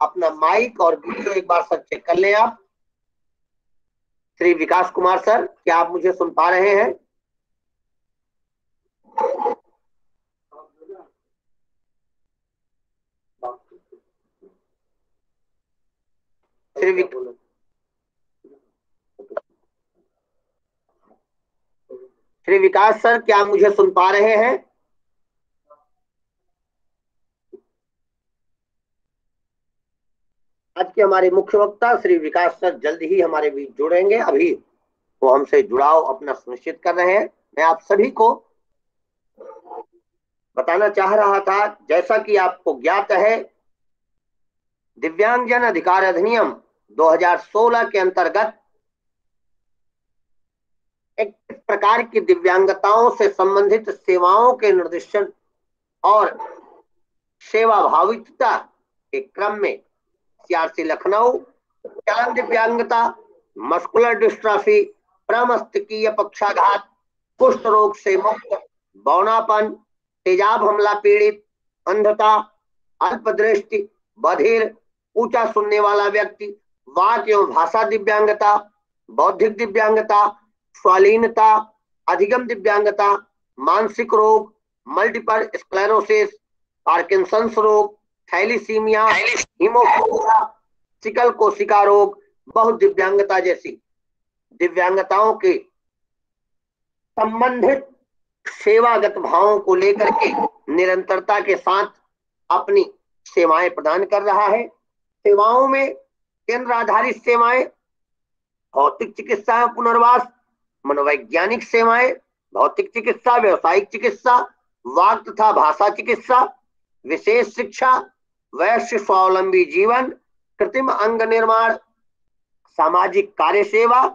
अपना माइक और वीडियो एक बार सर चेक कर लें आप। श्री विकास कुमार सर, क्या आप मुझे सुन पा रहे हैं? श्री विकास सर, क्या आप मुझे सुन पा रहे हैं? आज के हमारे मुख्य वक्ता श्री विकास सर जल्द ही हमारे बीच जुड़ेंगे। अभी वो हमसे जुड़ाव अपना सुनिश्चित कर रहे हैं। मैं आप सभी को बताना चाह रहा था, जैसा कि आपको ज्ञात है, दिव्यांगजन अधिकार अधिनियम 2016 के अंतर्गत एक प्रकार की दिव्यांगताओं से संबंधित सेवाओं के निर्देशन और सेवा भाविकता के क्रम में सीआरसी लखनऊ चलन दिव्यांगता, मस्कुलर डिस्ट्रॉफी, प्रमस्तिष्कीय पक्षाघात, कुष्ठ रोग से मुक्त, बौनापन, तेजाब हमला पीड़ित, अंधता, अल्पदृष्टि, बधिर, ऊंचा सुनने वाला व्यक्ति, वाक एवं भाषा दिव्यांगता, बौद्धिक दिव्यांगता, स्वालीनता, अधिगम दिव्यांगता, मानसिक रोग, मल्टीपल स्क्लेरोसिस, पार्किंसंस रोग, थैलीसीमिया, हीमोफीलिया, सिकल कोशिका रोग, बहुत दिव्यांगता जैसी दिव्यांगताओं के संबंधित सेवागत भावों को लेकर के निरंतरता के साथ अपनी सेवाएं प्रदान कर रहा है। सेवाओं में केंद्र आधारित सेवाएं, भौतिक चिकित्सा पुनर्वास, मनोवैज्ञानिक सेवाएं, भौतिक चिकित्सा, व्यवसायिक चिकित्सा, वाक तथा भाषा चिकित्सा, विशेष शिक्षा, वैश्य स्वावलंबी जीवन, कृत्रिम अंग निर्माण, सामाजिक कार्य सेवा,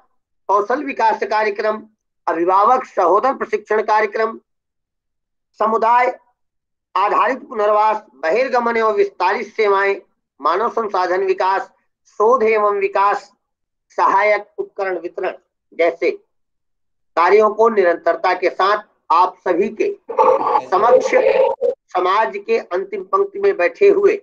कौशल विकास कार्यक्रम, अभिभावक सहोदर प्रशिक्षण कार्यक्रम, समुदाय आधारित पुनर्वास, बहिर्गमन एवं विस्तारित सेवाएं, मानव संसाधन विकास, शोध एवं विकास, सहायक उपकरण वितरण जैसे कार्यों को निरंतरता के साथ आप सभी के समक्ष समाज के अंतिम पंक्ति में बैठे हुए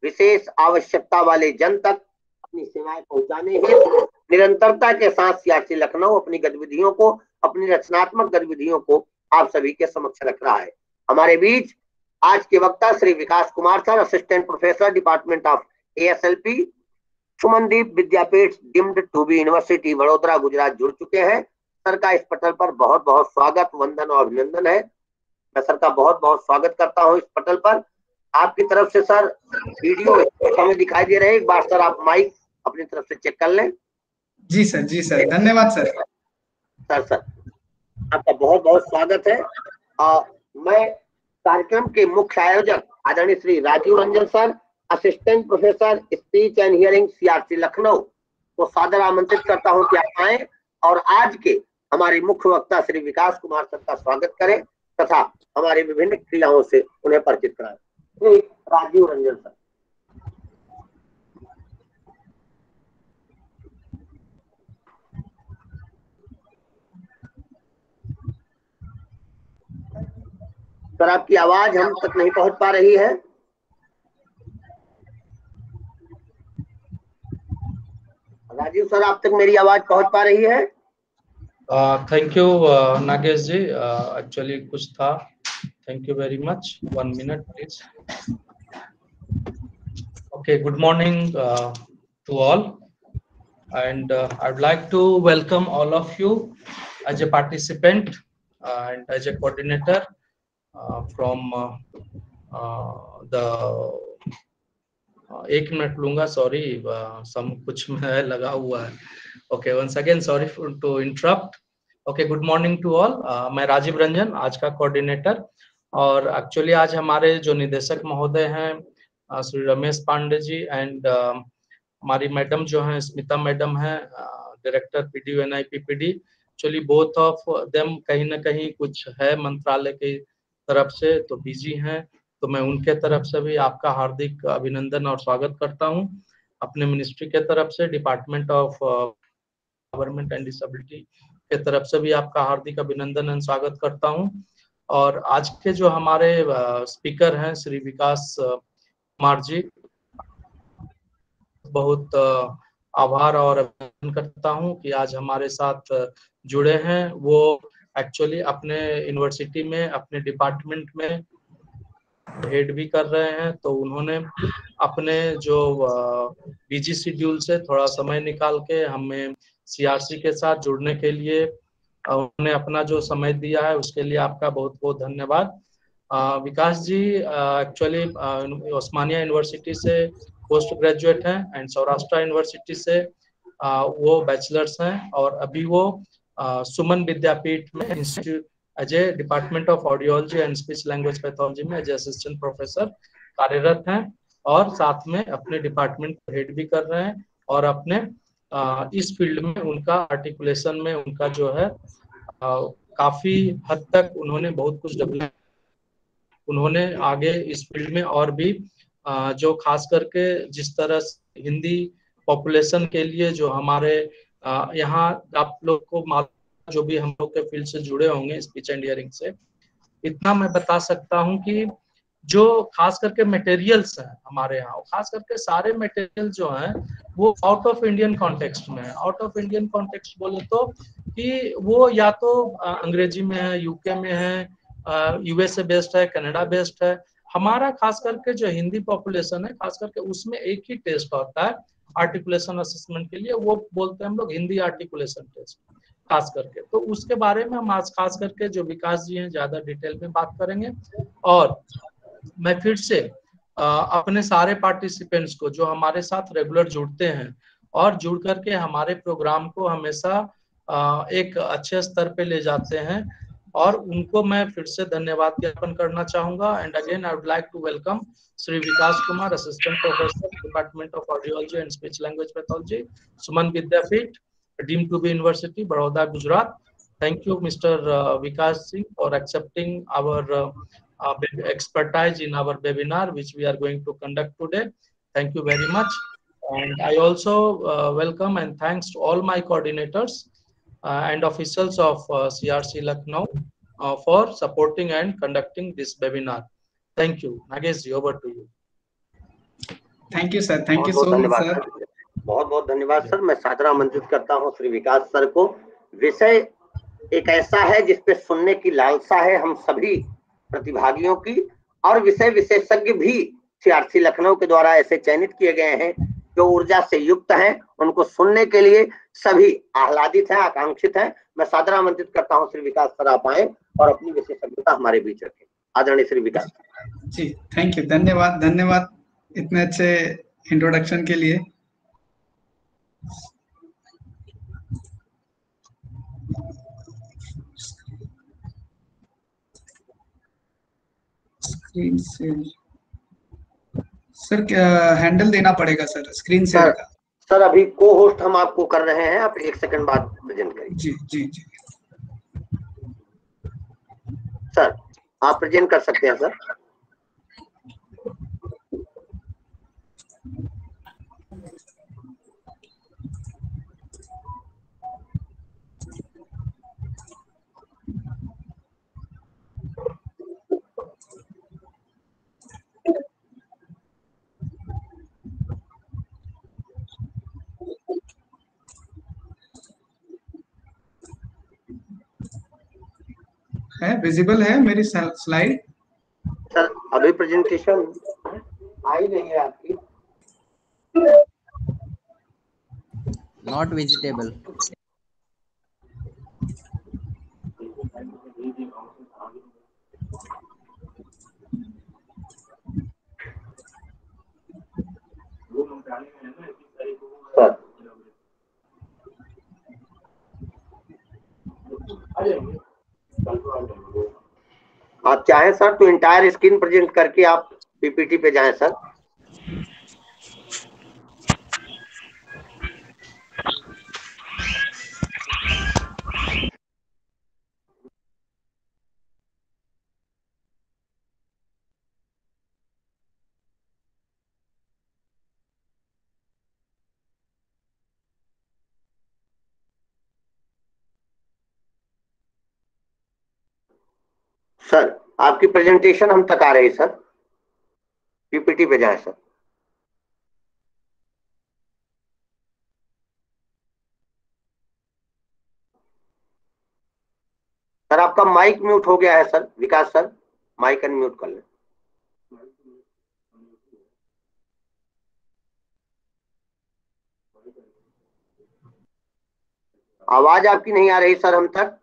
विशेष आवश्यकता वाले जन तक अपनी सेवाएं पहुंचाने हेतु निरंतरता के साथ सीआरसी लखनऊ अपनी गतिविधियों को, अपनी रचनात्मक गतिविधियों को आप सभी के समक्ष रख रहा है। हमारे बीच आज के वक्ता Shri Vikas Kumar sir, assistant professor, department of ASLP, Sumandeep Vidyapeeth deemed to be university, Vadodara, Gujarat, जुड़ चुके हैं। सर का इस पटल पर बहुत बहुत स्वागत, वंदन और अभिनंदन है। मैं सर का बहुत बहुत स्वागत करता हूं इस पटल पर। आपकी तरफ से सर वीडियो हमें दिखाई दे रहे हैं, एक बार सर आप माइक अपनी तरफ से चेक कर लें। जी सर, धन्यवाद सर। सर आपका बहुत बहुत स्वागत है। मैं कार्यक्रम के मुख्य आयोजक आदरणीय Shri Rajeev Ranjan sir, assistant professor speech and hearing CRC Lucknow को सादर आमंत्रित करता हूं कि आप आए और आज के हमारे मुख्य वक्ता श्री विकास कुमार सर का स्वागत करें तथा हमारे विभिन्न क्रियाओं से उन्हें परिचित कराएं। श्री राजीव रंजन सर। सर आपकी आवाज हम तक नहीं पहुंच पा रही है। राजीव सर, आप तक मेरी आवाज पहुंच पा रही है? Thank you Nagesh ji, actually कुछ था। Thank you very much. 1 minute please. Okay, good morning to all, and I'd like to welcome all of you as a participant and as a coordinator from the 1 minute लूंगा, sorry some कुछ में लगा हुआ है। Okay, once again sorry to interrupt. Okay, good morning to all. मैं राजीव रंजन, आज का coordinator, और एक्चुअली आज हमारे जो निदेशक महोदय हैं श्री रमेश पांडे जी एंड हमारी मैडम जो हैं स्मिता मैडम हैं, director PD NIPPD, actually both of them कहीं ना कहीं कुछ है मंत्रालय की तरफ से तो बिजी हैं, तो मैं उनके तरफ से भी आपका हार्दिक अभिनंदन और स्वागत करता हूं। अपने मिनिस्ट्री के तरफ से, department of government and disability के तरफ से भी आपका हार्दिक अभिनंदन और स्वागत करता हूं। और आज के जो हमारे स्पीकर हैं श्री विकास कुमार जी, बहुत आभार और अभिनंदन करता हूं कि आज हमारे साथ जुड़े हैं। वो एक्चुअली अपने यूनिवर्सिटी में अपने डिपार्टमेंट में हेड भी कर रहे हैं, तो उन्होंने अपने जो बिजी शेड्यूल से थोड़ा समय निकाल के हमें सीआरसी के साथ जुड़ने के लिए उन्होंने अपना जो समय दिया है, उसके लिए आपका बहुत बहुत धन्यवाद। विकास जी एक्चुअली ओस्मानिया यूनिवर्सिटी से पोस्ट ग्रेजुएट हैं एंड सौराष्ट्र यूनिवर्सिटी से वो बैचलर्स हैं, और अभी वो सुमन विद्यापीठ में institute as a department of audiology and speech language pathology में एज असिस्टेंट प्रोफेसर कार्यरत हैं, और साथ में अपने डिपार्टमेंट को हेड भी कर रहे हैं, और अपने इस फील्ड में उनका आर्टिकुलेशन में उनका जो है काफी हद तक उन्होंने बहुत कुछ डेवलप, उन्होंने आगे इस फील्ड में और भी जो खास करके जिस तरह हिंदी पॉपुलेशन के लिए जो हमारे यहाँ आप लोग को मालूम, जो भी हम लोग के फील्ड से जुड़े होंगे स्पीच एंड हियरिंग से, इतना मैं बता सकता हूँ कि जो खास करके मटेरियल्स हैं हमारे यहाँ, खास करके सारे मटेरियल जो हैं वो आउट ऑफ इंडियन कॉन्टेक्स्ट में है। आउट ऑफ इंडियन कॉन्टेक्स्ट बोले तो कि वो या तो अंग्रेजी में है, यूके में है, यूएसए बेस्ड है, कनाडा बेस्ड है। हमारा खास करके जो हिंदी पॉपुलेशन है, खास करके उसमें एक ही टेस्ट होता है आर्टिकुलेशन असेसमेंट के लिए, वो बोलते हैं हम लोग हिंदी आर्टिकुलेशन टेस्ट खास करके। तो उसके बारे में हम आज खास करके जो विकास जी हैं ज्यादा डिटेल में बात करेंगे। और मैं फिर से अपने सारे पार्टिसिपेंट्स को जो हमारे साथ रेगुलर जुड़ते हैं और जुड़ करके हमारे प्रोग्राम को हमेशा एक अच्छे स्तर पे ले जाते हैं, और उनको मैं फिर से धन्यवाद ज्ञापन करना चाहूंगा। And again I would like to welcome Shri Vikas Kumar, assistant professor, department of audiology and speech language pathology, Suman Vidyapeeth, deemed to be university, Baroda, Gujarat. Thank you, Mr. Vikas Singh, for accepting our expertise in our webinar, which we are going to conduct today. Thank you very much. And I also welcome and thanks to all my coordinators and officials of CRC Lucknow for supporting and conducting this webinar. Thank you. Nagesh ji, over to you. Thank you sir, thank you so much sir. बहुत बहुत धन्यवाद sir. मैं सादर आमंत्रित करता हूं श्री विकास sir को। विषय एक ऐसा है जिसपे सुनने की लालसा है हम सभी प्रतिभागियों की, और विषय विशेषज्ञ भी सीआरसी लखनऊ के द्वारा ऐसे चयनित किए गए हैं जो ऊर्जा से युक्त हैं। उनको सुनने के लिए सभी आह्लादित हैं, आकांक्षित हैं। मैं सादर आमंत्रित करता हूं श्री विकास सर, आप आए और अपनी विशेषज्ञता हमारे बीच रखें। आदरणीय श्री विकास जी, थैंक यू, धन्यवाद धन्यवाद इतने अच्छे इंट्रोडक्शन के लिए। स्क्रीन से सर क्या हैंडल देना पड़ेगा सर स्क्रीन शेयर का? सर अभी को होस्ट हम आपको कर रहे हैं, आप 1 सेकंड बाद प्रेजेंट करिए। जी जी जी सर आप प्रेजेंट कर सकते हैं सर। है विजिबल है मेरी स्लाइड? सर अभी प्रेजेंटेशन आई नहीं है आपकी। Not vegetable. आप चाहें सर तो इंटायर स्क्रीन प्रेजेंट करके आप पीपीटी पे जाएं सर। सर आपकी प्रेजेंटेशन हम तक आ रही सर, पीपीटी पे जाएं सर। आपका माइक म्यूट हो गया है सर। विकास सर माइक अनम्यूट कर लें। आवाज आपकी नहीं आ रही सर हम तक।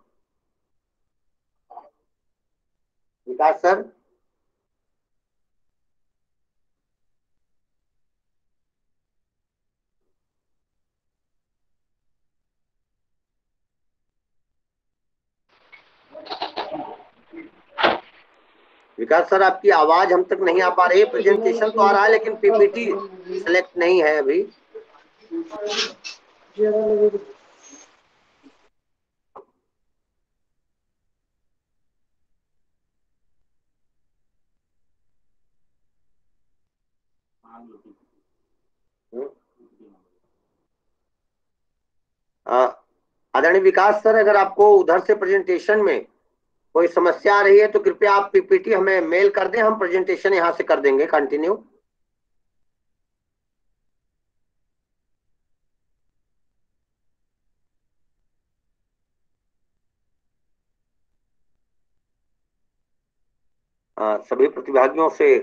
विकास सर विकास सर आपकी आवाज हम तक नहीं आ पा रही है। प्रेजेंटेशन तो आ रहा है लेकिन पीपीटी सेलेक्ट नहीं है अभी। आदरणीय विकास सर, अगर आपको उधर से प्रेजेंटेशन में कोई समस्या आ रही है तो कृपया आप पीपीटी हमें मेल कर दें, हम प्रेजेंटेशन यहां से कर देंगे कंटिन्यू। सभी प्रतिभागियों से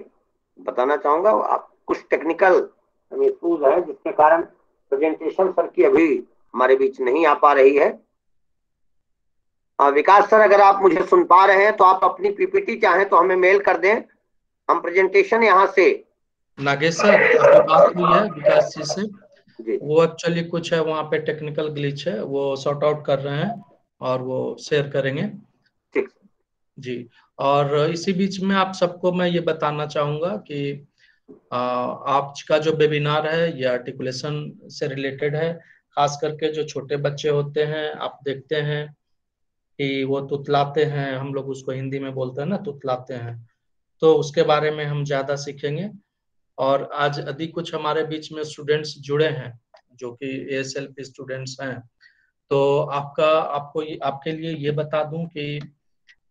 बताना चाहूंगा, आप कुछ टेक्निकल इश्यूज है जिसके कारण प्रेजेंटेशन सर की अभी हमारे बीच नहीं आ पा रही है। विकास सर अगर आप मुझे सुन पा रहे हैं तो आप अपनी पीपीटी चाहें तो हमें मेल कर दें, हम प्रेजेंटेशन यहाँ से। नागेश सर अभी बात हुई है विकास जी से, जी वो एक्चुअली कुछ है वहाँ पे टेक्निकल ग्लिच है, वो सॉर्ट आउट कर रहे हैं और वो शेयर करेंगे। ठीक जी। और इसी बीच में आप सबको मैं ये बताना चाहूंगा कि आज का जो वेबिनार है ये आर्टिकुलेशन से रिलेटेड है। खास करके जो छोटे बच्चे होते हैं, आप देखते हैं कि वो तुतलाते हैं, हम लोग उसको हिंदी में बोलते हैं ना तुतलाते हैं, तो उसके बारे में हम ज्यादा सीखेंगे। और आज यदि कुछ हमारे बीच में स्टूडेंट्स जुड़े हैं जो कि ASLP स्टूडेंट्स हैं, तो आपके लिए ये बता दूं कि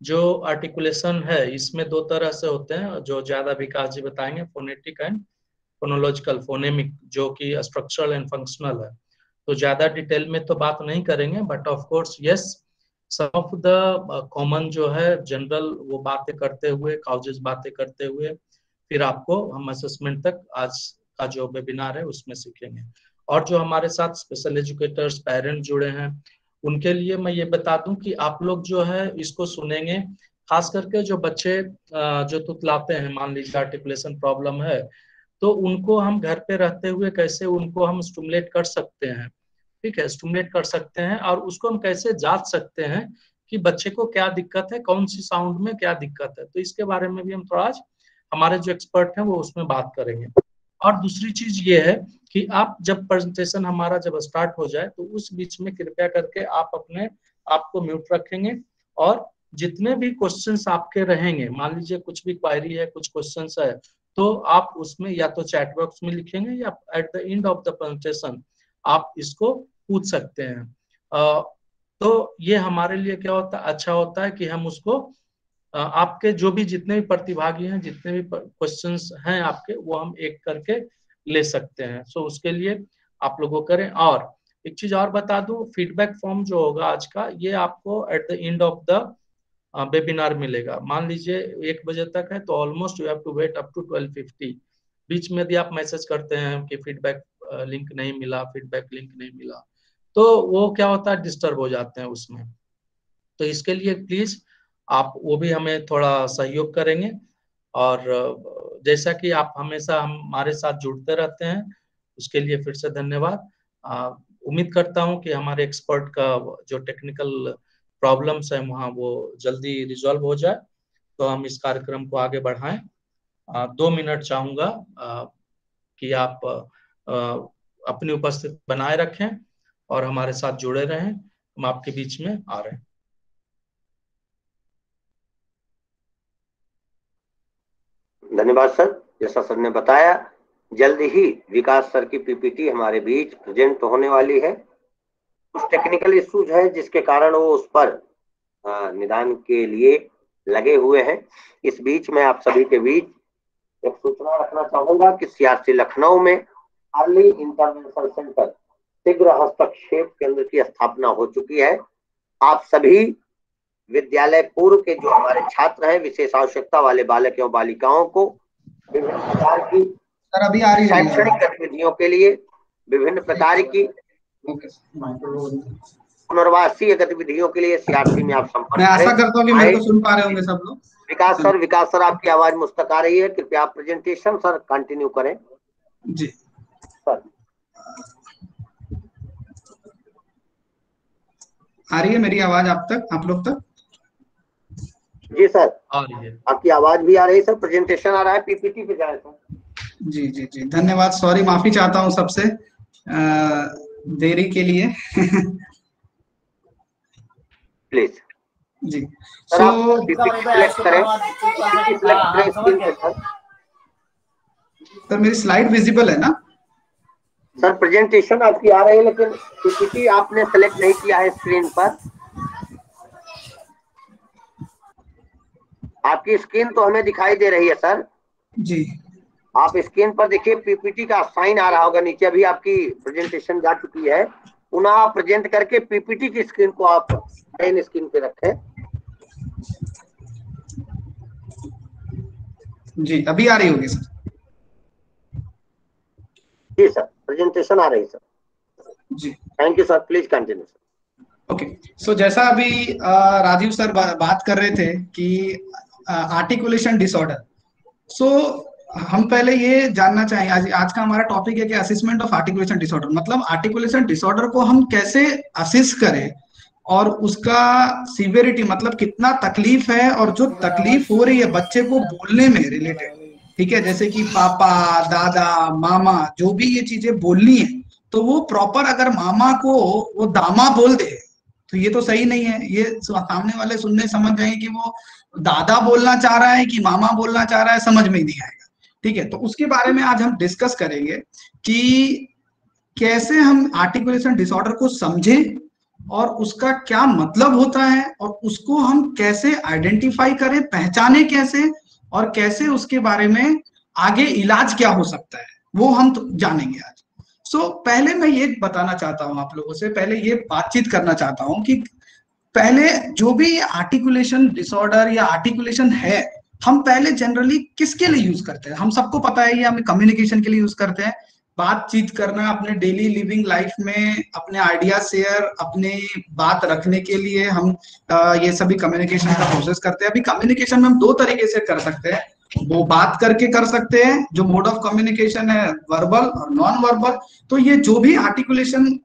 जो आर्टिकुलेशन है इसमें दो तरह से होते हैं, जो ज्यादा विकास जी बताएंगे, फोनेटिक एंड फोनोलॉजिकल, फोनेमिक, जो कि स्ट्रक्चरल एंड फंक्शनल है। तो ज्यादा डिटेल में तो बात नहीं करेंगे, but of course yes some of the common जो है जनरल वो बातें करते हुए, काउजेस बातें करते हुए फिर आपको हम असेसमेंट तक आज का जो वेबिनार है उसमें सीखेंगे। और जो हमारे साथ स्पेशल एजुकेटर्स पेरेंट जुड़े हैं उनके लिए मैं ये बता दूं कि आप लोग जो है इसको सुनेंगे, खास करके जो बच्चे जो तुतलाते हैं, मान लीजिए आर्टिकुलेशन प्रॉब्लम है, तो उनको हम घर पे रहते हुए कैसे उनको हम स्टिमुलेट कर सकते हैं, ठीक है, स्टिमुलेट कर सकते हैं, और उसको हम कैसे जांच सकते हैं कि बच्चे को क्या दिक्कत है, कौन सी साउंड में क्या दिक्कत है। तो इसके बारे में भी हम थोड़ा आज हमारे जो एक्सपर्ट हैं वो उसमें बात करेंगे। और दूसरी चीज ये है कि आप जब प्रेजेंटेशन हमारा जब स्टार्ट हो जाए तो उस बीच में कृपया करके आप अपने आप को म्यूट रखेंगे, और जितने भी क्वेश्चंस आपके रहेंगे, मान लीजिए कुछ भी क्वायरी है, कुछ क्वेश्चंस है, तो आप उसमें या तो चैट बॉक्स में लिखेंगे या eight the end of the presentation आप इसको पूछ सकते हैं। तो ये हमारे लिए क्या होता है, अच्छा होता है कि हम उसको आपके जो भी जितने भी प्रतिभागी हैं, जितने भी क्वेश्चंस हैं आपके, वो हम एक करके ले सकते हैं। सो उसके लिए आप लोगों करें। और एक चीज और बता दूं, फीडबैक फॉर्म जो होगा आज का, ये आपको at the end of the webinar मिलेगा। मान लीजिए 1 बजे तक है तो almost you have to wait up to 12:50। बीच में यदि आप मैसेज करते हैं कि फीडबैक लिंक नहीं मिला, फीडबैक लिंक नहीं मिला, तो वो क्या होता है, डिस्टर्ब हो जाते हैं उसमें। तो इसके लिए प्लीज आप वो भी हमें थोड़ा सहयोग करेंगे। और जैसा कि आप हमेशा हमारे साथ जुड़ते रहते हैं, उसके लिए फिर से धन्यवाद। उम्मीद करता हूं कि हमारे एक्सपर्ट का जो टेक्निकल प्रॉब्लम्स है वहाँ वो जल्दी रिजॉल्व हो जाए, तो हम इस कार्यक्रम को आगे बढ़ाएं। 2 मिनट चाहूंगा कि आप अपनी उपस्थिति बनाए रखें और हमारे साथ जुड़े रहें। हम आपके बीच में आ रहे हैं। धन्यवाद सर। जैसा सर ने बताया, जल्द ही विकास सर की पीपीटी हमारे बीच प्रेजेंट होने वाली है। कुछ टेक्निकल इश्यूज है जिसके कारण वो उस पर निदान के लिए लगे हुए हैं। इस बीच मैं आप सभी के बीच एक सूचना रखना चाहूंगा कि CRC लखनऊ में अर्ली इंटरवेंशन सेंटर, शीघ्र हस्तक्षेप केंद्र की स्थापना हो चुकी है। आप सभी विद्यालय पूर्व के जो हमारे छात्र हैं, विशेष आवश्यकता वाले बालक एवं बालिकाओं को विभिन्न प्रकार की सर अभी आ रही है शैक्षणिक गतिविधियों के लिए, विभिन्न प्रकार की पुनर्वासीय गतिविधियों के लिए सीआरसी में आप संपर्क मैं आशा करें। करता हूँ कि मेरे को सुन पा रहे होंगे सब लोग। विकास सर आपकी आवाज मुस्तक आ रही है, कृपया आप प्रेजेंटेशन सर कंटिन्यू करें। जी सर आ रही है मेरी आवाज आप तक, आप लोग तक? जी सर आ रही है, आपकी आवाज भी आ रही है सर, प्रेजेंटेशन आ रहा है, पीपीटी पे जाए सर। जी जी जी धन्यवाद, सॉरी माफी चाहता हूँ सबसे देरी के लिए। प्लीज जी सर आप पीपीटी सिलेक्ट करें, पीपीटी सिलेक्ट करें स्क्रीन पे सर। सर मेरी स्लाइड विजिबल है ना? सर प्रेजेंटेशन आपकी आ रही है लेकिन पीपीटी आपने सेलेक्ट नहीं किया है स्क्रीन पर। आपकी स्क्रीन तो हमें दिखाई दे रही है सर। जी आप स्क्रीन पर देखिए, पीपीटी का साइन आ रहा होगा नीचे, अभी आपकी प्रेजेंटेशन जा चुकी है। पुनः आप प्रेजेंट करके पीपीटी की स्क्रीन को आप मेन स्क्रीन पे रखें। जी अभी आ रही होगी सर? जी सर प्रेजेंटेशन आ रही है सर। जी thank you sir, please continue sir. Okay so जैसा अभी राजीव सर बात कर रहे थे कि आर्टिकुलेशन डिसऑर्डर, सो हम पहले ये जानना चाहिए, आज का हमारा टॉपिक है कि असेसमेंट ऑफ आर्टिकुलेशन डिसऑर्डर, मतलब आर्टिकुलेशन डिसऑर्डर को हम कैसे असेस करें और उसका सीवियरिटी मतलब कितना तकलीफ है, और जो तकलीफ हो रही है बच्चे को बोलने में रिलेटेड, ठीक है, जैसे कि पापा, दादा, मामा, जो भी ये चीजें बोलनी है, तो वो प्रॉपर अगर मामा को वो दामा बोल दे तो ये तो सही नहीं है। ये सामने वाले सुनने समझ जाएंगे कि वो दादा बोलना चाह रहा है कि मामा बोलना चाह रहा है, समझ में ही नहीं आएगा। ठीक है, तो उसके बारे में आज हम डिस्कस करेंगे कि कैसे हम आर्टिकुलेशन डिसऑर्डर को समझें और उसका क्या मतलब होता है, और उसको हम कैसे आइडेंटिफाई करें, पहचाने कैसे, और कैसे उसके बारे में आगे इलाज क्या हो सकता है, वो हम तो जानेंगे आज। सो पहले मैं ये बताना चाहता हूं आप लोगों से, पहले ये बातचीत करना चाहता हूं कि पहले जो भी आर्टिकुलेशन डिसऑर्डर या आर्टिकुलेशन है, हम पहले जनरली किसके लिए यूज करते हैं? हम सबको पता है ये हम कम्युनिकेशन के लिए यूज करते हैं, बातचीत करना, अपने डेली लिविंग लाइफ में अपने आइडिया शेयर, अपने बात रखने के लिए हम ये सभी कम्युनिकेशन का प्रोसेस करते हैं। अभी कम्युनिकेशन में हम दो तरीके से कर सकते हैं, वो बात करके कर सकते हैं, जो मोड ऑफ कम्युनिकेशन है वर्बल और नॉन वर्बल। तो ये जो भी आर्टिकुलेशन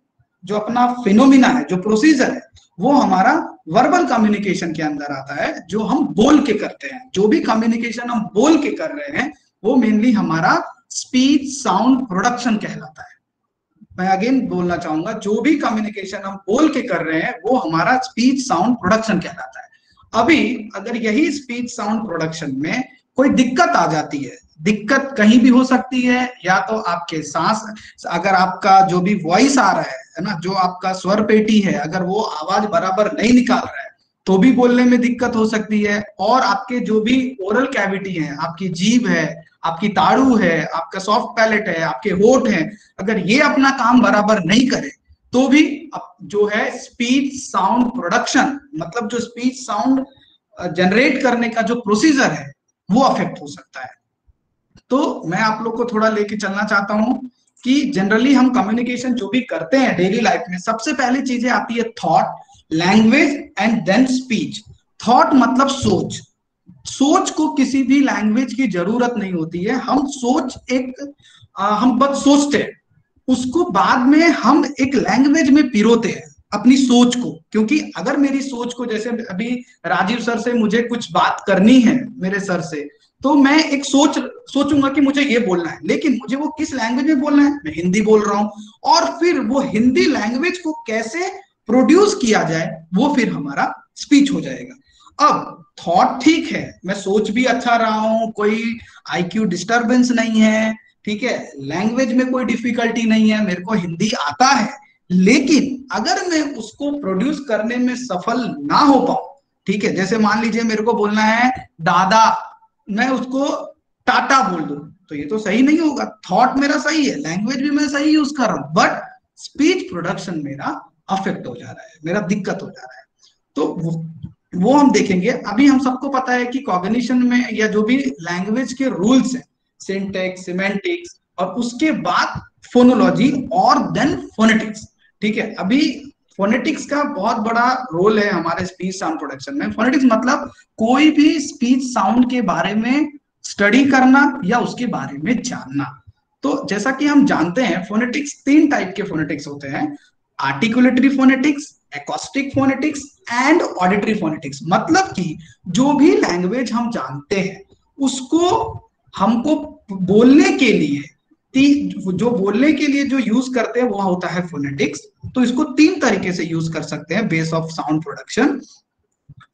जो अपना फिनोमिना है, जो प्रोसीजर है, वो हमारा वर्बल कम्युनिकेशन के अंदर आता है, जो हम बोल के करते हैं। जो भी कम्युनिकेशन हम बोल के कर रहे हैं वो मेनली हमारा स्पीच साउंड प्रोडक्शन कहलाता है। मैं अगेन बोलना चाहूंगा, जो भी कम्युनिकेशन हम बोल के कर रहे हैं वो हमारा स्पीच साउंड प्रोडक्शन कहलाता है। अभी अगर यही स्पीच साउंड प्रोडक्शन में कोई दिक्कत आ जाती है, दिक्कत कहीं भी हो सकती है, या तो आपके सांस, अगर आपका जो भी वॉइस आ रहा है ना, जो आपका स्वर पेटी है, अगर वो आवाज बराबर नहीं निकाल रहा है तो भी बोलने में दिक्कत हो सकती है। और आपके जो भी ओरल कैविटी है, आपकी जीभ है, आपकी ताड़ू है, आपका सॉफ्ट पैलेट है, आपके होठ हैं, अगर ये अपना काम बराबर नहीं करे तो भी जो है स्पीच साउंड प्रोडक्शन, मतलब जो स्पीच साउंड जनरेट करने का जो प्रोसीजर है वो अफेक्ट हो सकता है। तो मैं आप लोग को थोड़ा लेके चलना चाहता हूं कि जनरली हम कम्युनिकेशन जो भी करते हैं डेली लाइफ में, सबसे पहले चीजें आती है thought, language and then speech. Thought मतलब सोच, सोच को किसी भी लैंग्वेज की जरूरत नहीं होती है। हम सोच हम बस सोचते हैं, उसको बाद में हम एक लैंग्वेज में पिरोते हैं अपनी सोच को। क्योंकि अगर मेरी सोच को, जैसे अभी राजीव सर से मुझे कुछ बात करनी है मेरे सर से, तो मैं एक सोचूंगा कि मुझे ये बोलना है, लेकिन मुझे वो किस लैंग्वेज में बोलना है, मैं हिंदी बोल रहा हूं, और फिर वो हिंदी लैंग्वेज को कैसे प्रोड्यूस किया जाए वो फिर हमारा स्पीच हो जाएगा। अब थॉट ठीक है, मैं सोच भी अच्छा रहा हूं, कोई आईक्यू डिस्टरबेंस नहीं है, ठीक है, लैंग्वेज में कोई डिफिकल्टी नहीं है, मेरे को हिंदी आता है, लेकिन अगर मैं उसको प्रोड्यूस करने में सफल ना हो पाऊं, ठीक है, जैसे मान लीजिए मेरे को बोलना है दादा, मैं उसको टाटा बोल दूं, तो ये तो सही नहीं होगा। थॉट मेरा सही है, लैंग्वेज भी मैं सही यूज कर रहा हूं, बट स्पीच प्रोडक्शन मेरा अफेक्ट हो जा रहा है, मेरा दिक्कत हो जा रहा है। तो वो हम देखेंगे। अभी हम सबको पता है कि कॉग्निशन में या जो भी लैंग्वेज के रूल्स हैं, सिंटैक्स, सिमेंटिक्स, और उसके बाद फोनोलॉजी और देन फोनेटिक्स। ठीक है, अभी फोनेटिक्स का बहुत बड़ा रोल है हमारे स्पीच साउंड प्रोडक्शन में। फोनेटिक्स मतलब कोई भी स्पीच साउंड के बारे में स्टडी करना या उसके बारे में जानना। तो जैसा कि हम जानते हैं फोनेटिक्स 3 टाइप के फोनेटिक्स होते हैं, articulatory phonetics, acoustic phonetics and auditory phonetics. मतलब कि जो भी लैंग्वेज हम जानते हैं उसको हमको बोलने के लिए, जो बोलने के लिए जो यूज करते हैं वो होता है फोनेटिक्स। तो इसको 3 तरीके से यूज कर सकते हैं base of sound production.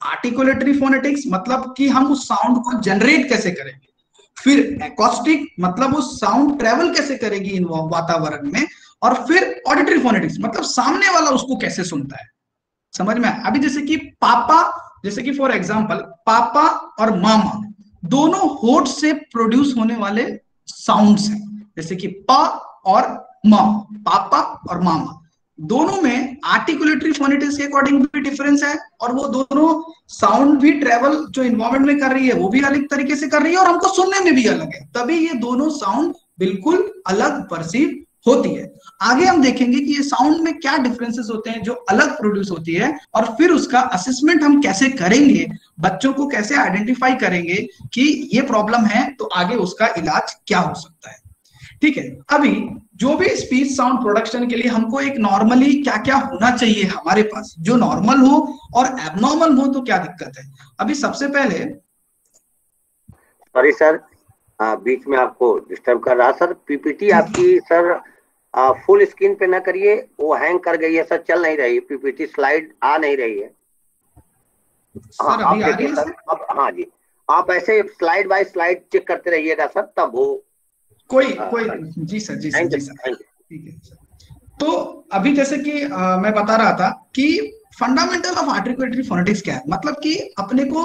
Articulatory phonetics मतलब कि हम उस साउंड को जनरेट कैसे करेंगे। फिर एकॉस्टिक मतलब वो साउंड ट्रेवल कैसे करेगी इन वातावरण में। और फिर ऑडिटरी फोनेटिक्स मतलब सामने वाला उसको कैसे सुनता है। समझ में? अभी जैसे कि पापा, जैसे कि फॉर एग्जांपल पापा और मामा दोनों होठ से प्रोड्यूस होने वाले साउंड्स हैं, जैसे कि पा और मा, पापा और मामा। दोनों में आर्टिकुलेटरी फोनेटिक्स के अकॉर्डिंग भी डिफरेंस है, और वो दोनों साउंड भी ट्रेवल जो इन्वायरमेंट में कर रही है वो भी अलग तरीके से कर रही है, और हमको सुनने में भी अलग है। तभी ये दोनों साउंड बिल्कुल अलग परसीव होती है। आगे हम देखेंगे कि ये साउंड में क्या डिफरेंसेस होते हैं जो अलग प्रोड्यूस होती है, और फिर उसका असेसमेंट हम कैसे करेंगे, बच्चों को कैसे आइडेंटिफाई करेंगे कि ये प्रॉब्लम है तो आगे उसका इलाज क्या हो सकता है। ठीक है, अभी जो भी स्पीच साउंड प्रोडक्शन के लिए हमको एक नॉर्मली क्या क्या होना चाहिए हमारे पास, जो नॉर्मल हो और एबनॉर्मल हो तो क्या दिक्कत है। अभी सबसे पहले, सॉरी सर, बीच में आपको डिस्टर्ब कर रहा सर। पीपीटी आपकी सर फुल स्क्रीन पे ना करिए, वो हैंग कर गई है सर, चल नहीं रही पीपीटी, स्लाइड आ नहीं रही है। हाँ सर आप अभी आ रही देखिए है सर, अब हाँ जी, आप ऐसे स्लाइड बाय स्लाइड चेक करते रहिएगा सर, तब वो कोई जी सर, जी सर, थैंक यू जी सर, थैंक यू। ठीक है सर। तो अभी जैसे कि मैं बता रहा था कि फंडामेंटल ऑफ आर्टिकुलेटरी फोनेटिक्स क्या है, मतलब कि अपने को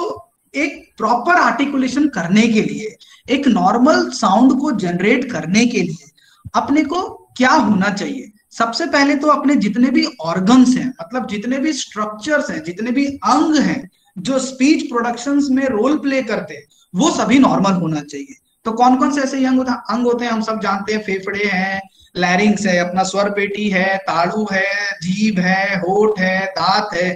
एक प्रॉपर आर्टिकुलेशन करने के लिए, एक नॉर्मल साउंड को जनरेट करने के लिए अपने को क्या होना चाहिए। सबसे पहले तो अपने जितने भी ऑर्गन्स हैं, मतलब जितने भी स्ट्रक्चर्स हैं, जितने भी अंग हैं जो स्पीच प्रोडक्शंस में रोल प्ले करते हैं, वो सभी नॉर्मल होना चाहिए। तो कौन कौन से ऐसे अंग होते हैं हम सब जानते हैं। फेफड़े हैं, लैरिंग्स है, अपना स्वर पेटी है, ताड़ू है, जीभ है, होठ है, दांत है,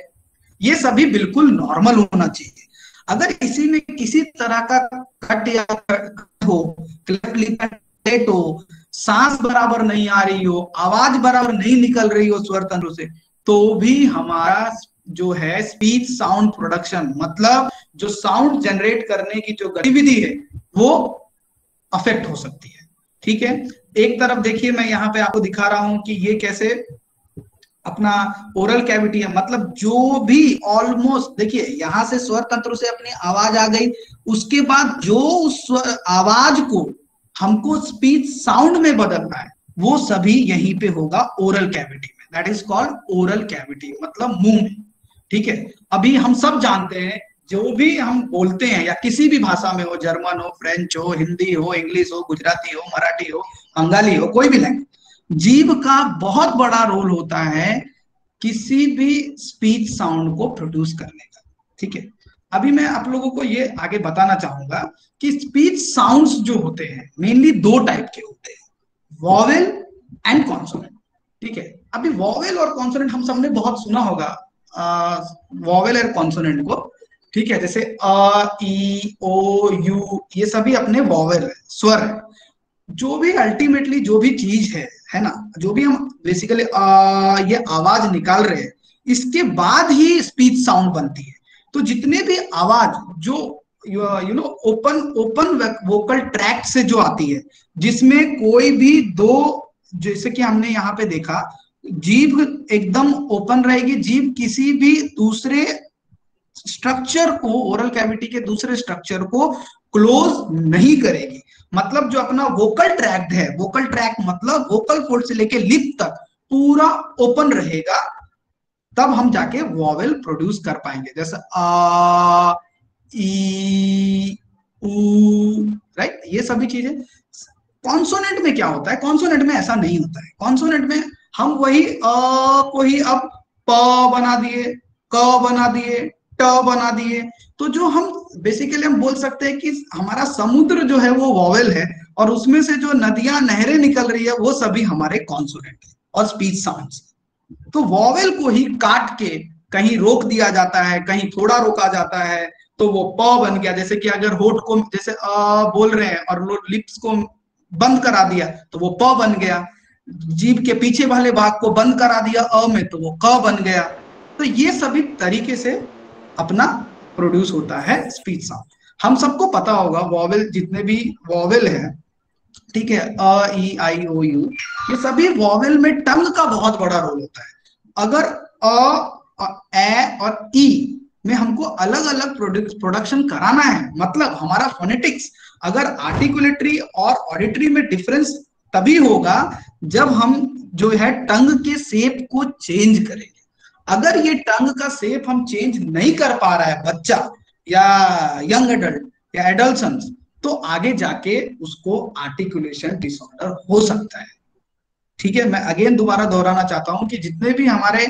ये सभी बिल्कुल नॉर्मल होना चाहिए। अगर इसी में किसी तरह का कट या कट हो, क्लेफ्ट लिप हो, सांस बराबर नहीं आ रही हो, आवाज बराबर नहीं निकल रही हो स्वर तंत्र से, तो भी हमारा जो है स्पीच साउंड प्रोडक्शन, मतलब जो साउंड जनरेट करने की जो गतिविधि है वो अफेक्ट हो सकती है। ठीक है, एक तरफ देखिए मैं यहाँ पे आपको दिखा रहा हूं कि ये कैसे अपना ओरल कैविटी है, मतलब जो भी ऑलमोस्ट देखिए यहां से स्वर तंत्र से अपनी आवाज आ गई, उसके बाद जो उस आवाज को हमको स्पीच साउंड में बदलना है वो सभी यहीं पे होगा ओरल कैविटी में। That is called oral cavity, मतलब मुंह में। ठीक है, अभी हम सब जानते हैं जो भी हम बोलते हैं या किसी भी भाषा में हो, जर्मन हो, फ्रेंच हो, हिंदी हो, इंग्लिश हो, गुजराती हो, मराठी हो, बंगाली हो, कोई भी लैंग्वेज, जीभ का बहुत बड़ा रोल होता है किसी भी स्पीच साउंड को प्रोड्यूस करने का। ठीक है, अभी मैं आप लोगों को ये आगे बताना चाहूंगा कि स्पीच साउंड्स जो होते हैं मेनली 2 टाइप के होते हैं, वॉवेल एंड कॉन्सोनेंट। ठीक है, अभी वॉवेल और कॉन्सोनेंट हम सबने बहुत सुना होगा, वॉवेल और कॉन्सोनेंट को। ठीक है, जैसे अ, ई, ओ, यू, ये सभी अपने वॉवेल है, स्वर है। जो भी अल्टीमेटली जो भी चीज है ना, जो भी हम बेसिकली ये आवाज निकाल रहे हैं, इसके बाद ही स्पीच साउंड बनती है। तो जितने भी आवाज जो you know open vocal tract से जो आती है, जिसमें कोई भी 2, जैसे कि हमने यहाँ पे देखा, जीभ एकदम ओपन रहेगी, जीभ किसी भी दूसरे स्ट्रक्चर को, ओरल कैविटी के दूसरे स्ट्रक्चर को क्लोज नहीं करेगी। मतलब जो अपना वोकल ट्रैक्ट है, वोकल ट्रैक्ट मतलब वोकल फोल्ड से लेके लिप तक पूरा ओपन रहेगा, तब हम जाके वॉवेल प्रोड्यूस कर पाएंगे। जैसे आ, ई, ऊ, राइट, ये सभी चीजें। कॉन्सोनेंट में क्या होता है, कॉन्सोनेंट में ऐसा नहीं होता है। कॉन्सोनेंट में हम वही को ही अब प बना दिए, क बना दिए, ट बना दिए। तो जो हम बेसिकली हम बोल सकते हैं कि हमारा समुद्र जो है वो वॉवेल है, और उसमें से जो नदियां नहरें निकल रही है वो सभी हमारे कॉन्सोनेंट है और स्पीच साउंड्स। तो वॉवेल को ही काट के कहीं रोक दिया जाता है, कहीं थोड़ा रोका जाता है, तो वो प बन गया। जैसे कि अगर होठ को जैसे बोल रहे हैं और लिप्स को बंद करा दिया तो वो प बन गया, जीभ के पीछे वाले भाग को बंद करा दिया अ में तो वो क बन गया। तो ये सभी तरीके से अपना प्रोड्यूस होता है स्पीच साउंड। हम सबको पता होगा वॉवेल, जितने भी वॉवेल है, ठीक है, अ ई आई ओ यू, ये सभी वॉवेल में टंग का बहुत बड़ा रोल होता है। अगर ए और ई में हमको अलग अलग प्रोडक्शन कराना है, मतलब हमारा फोनेटिक्स, अगर आर्टिकुलेटरी और ऑडिटरी में डिफरेंस तभी होगा जब हम जो है टंग के शेप को चेंज करेंगे। अगर ये टंग का शेप हम चेंज नहीं कर पा रहा है बच्चा या यंग एडल्ट या एडल्सन्स, तो आगे जाके उसको आर्टिकुलेशन डिसऑर्डर हो सकता है। ठीक है, मैं अगेन दोबारा दोहराना चाहता हूं कि जितने भी हमारे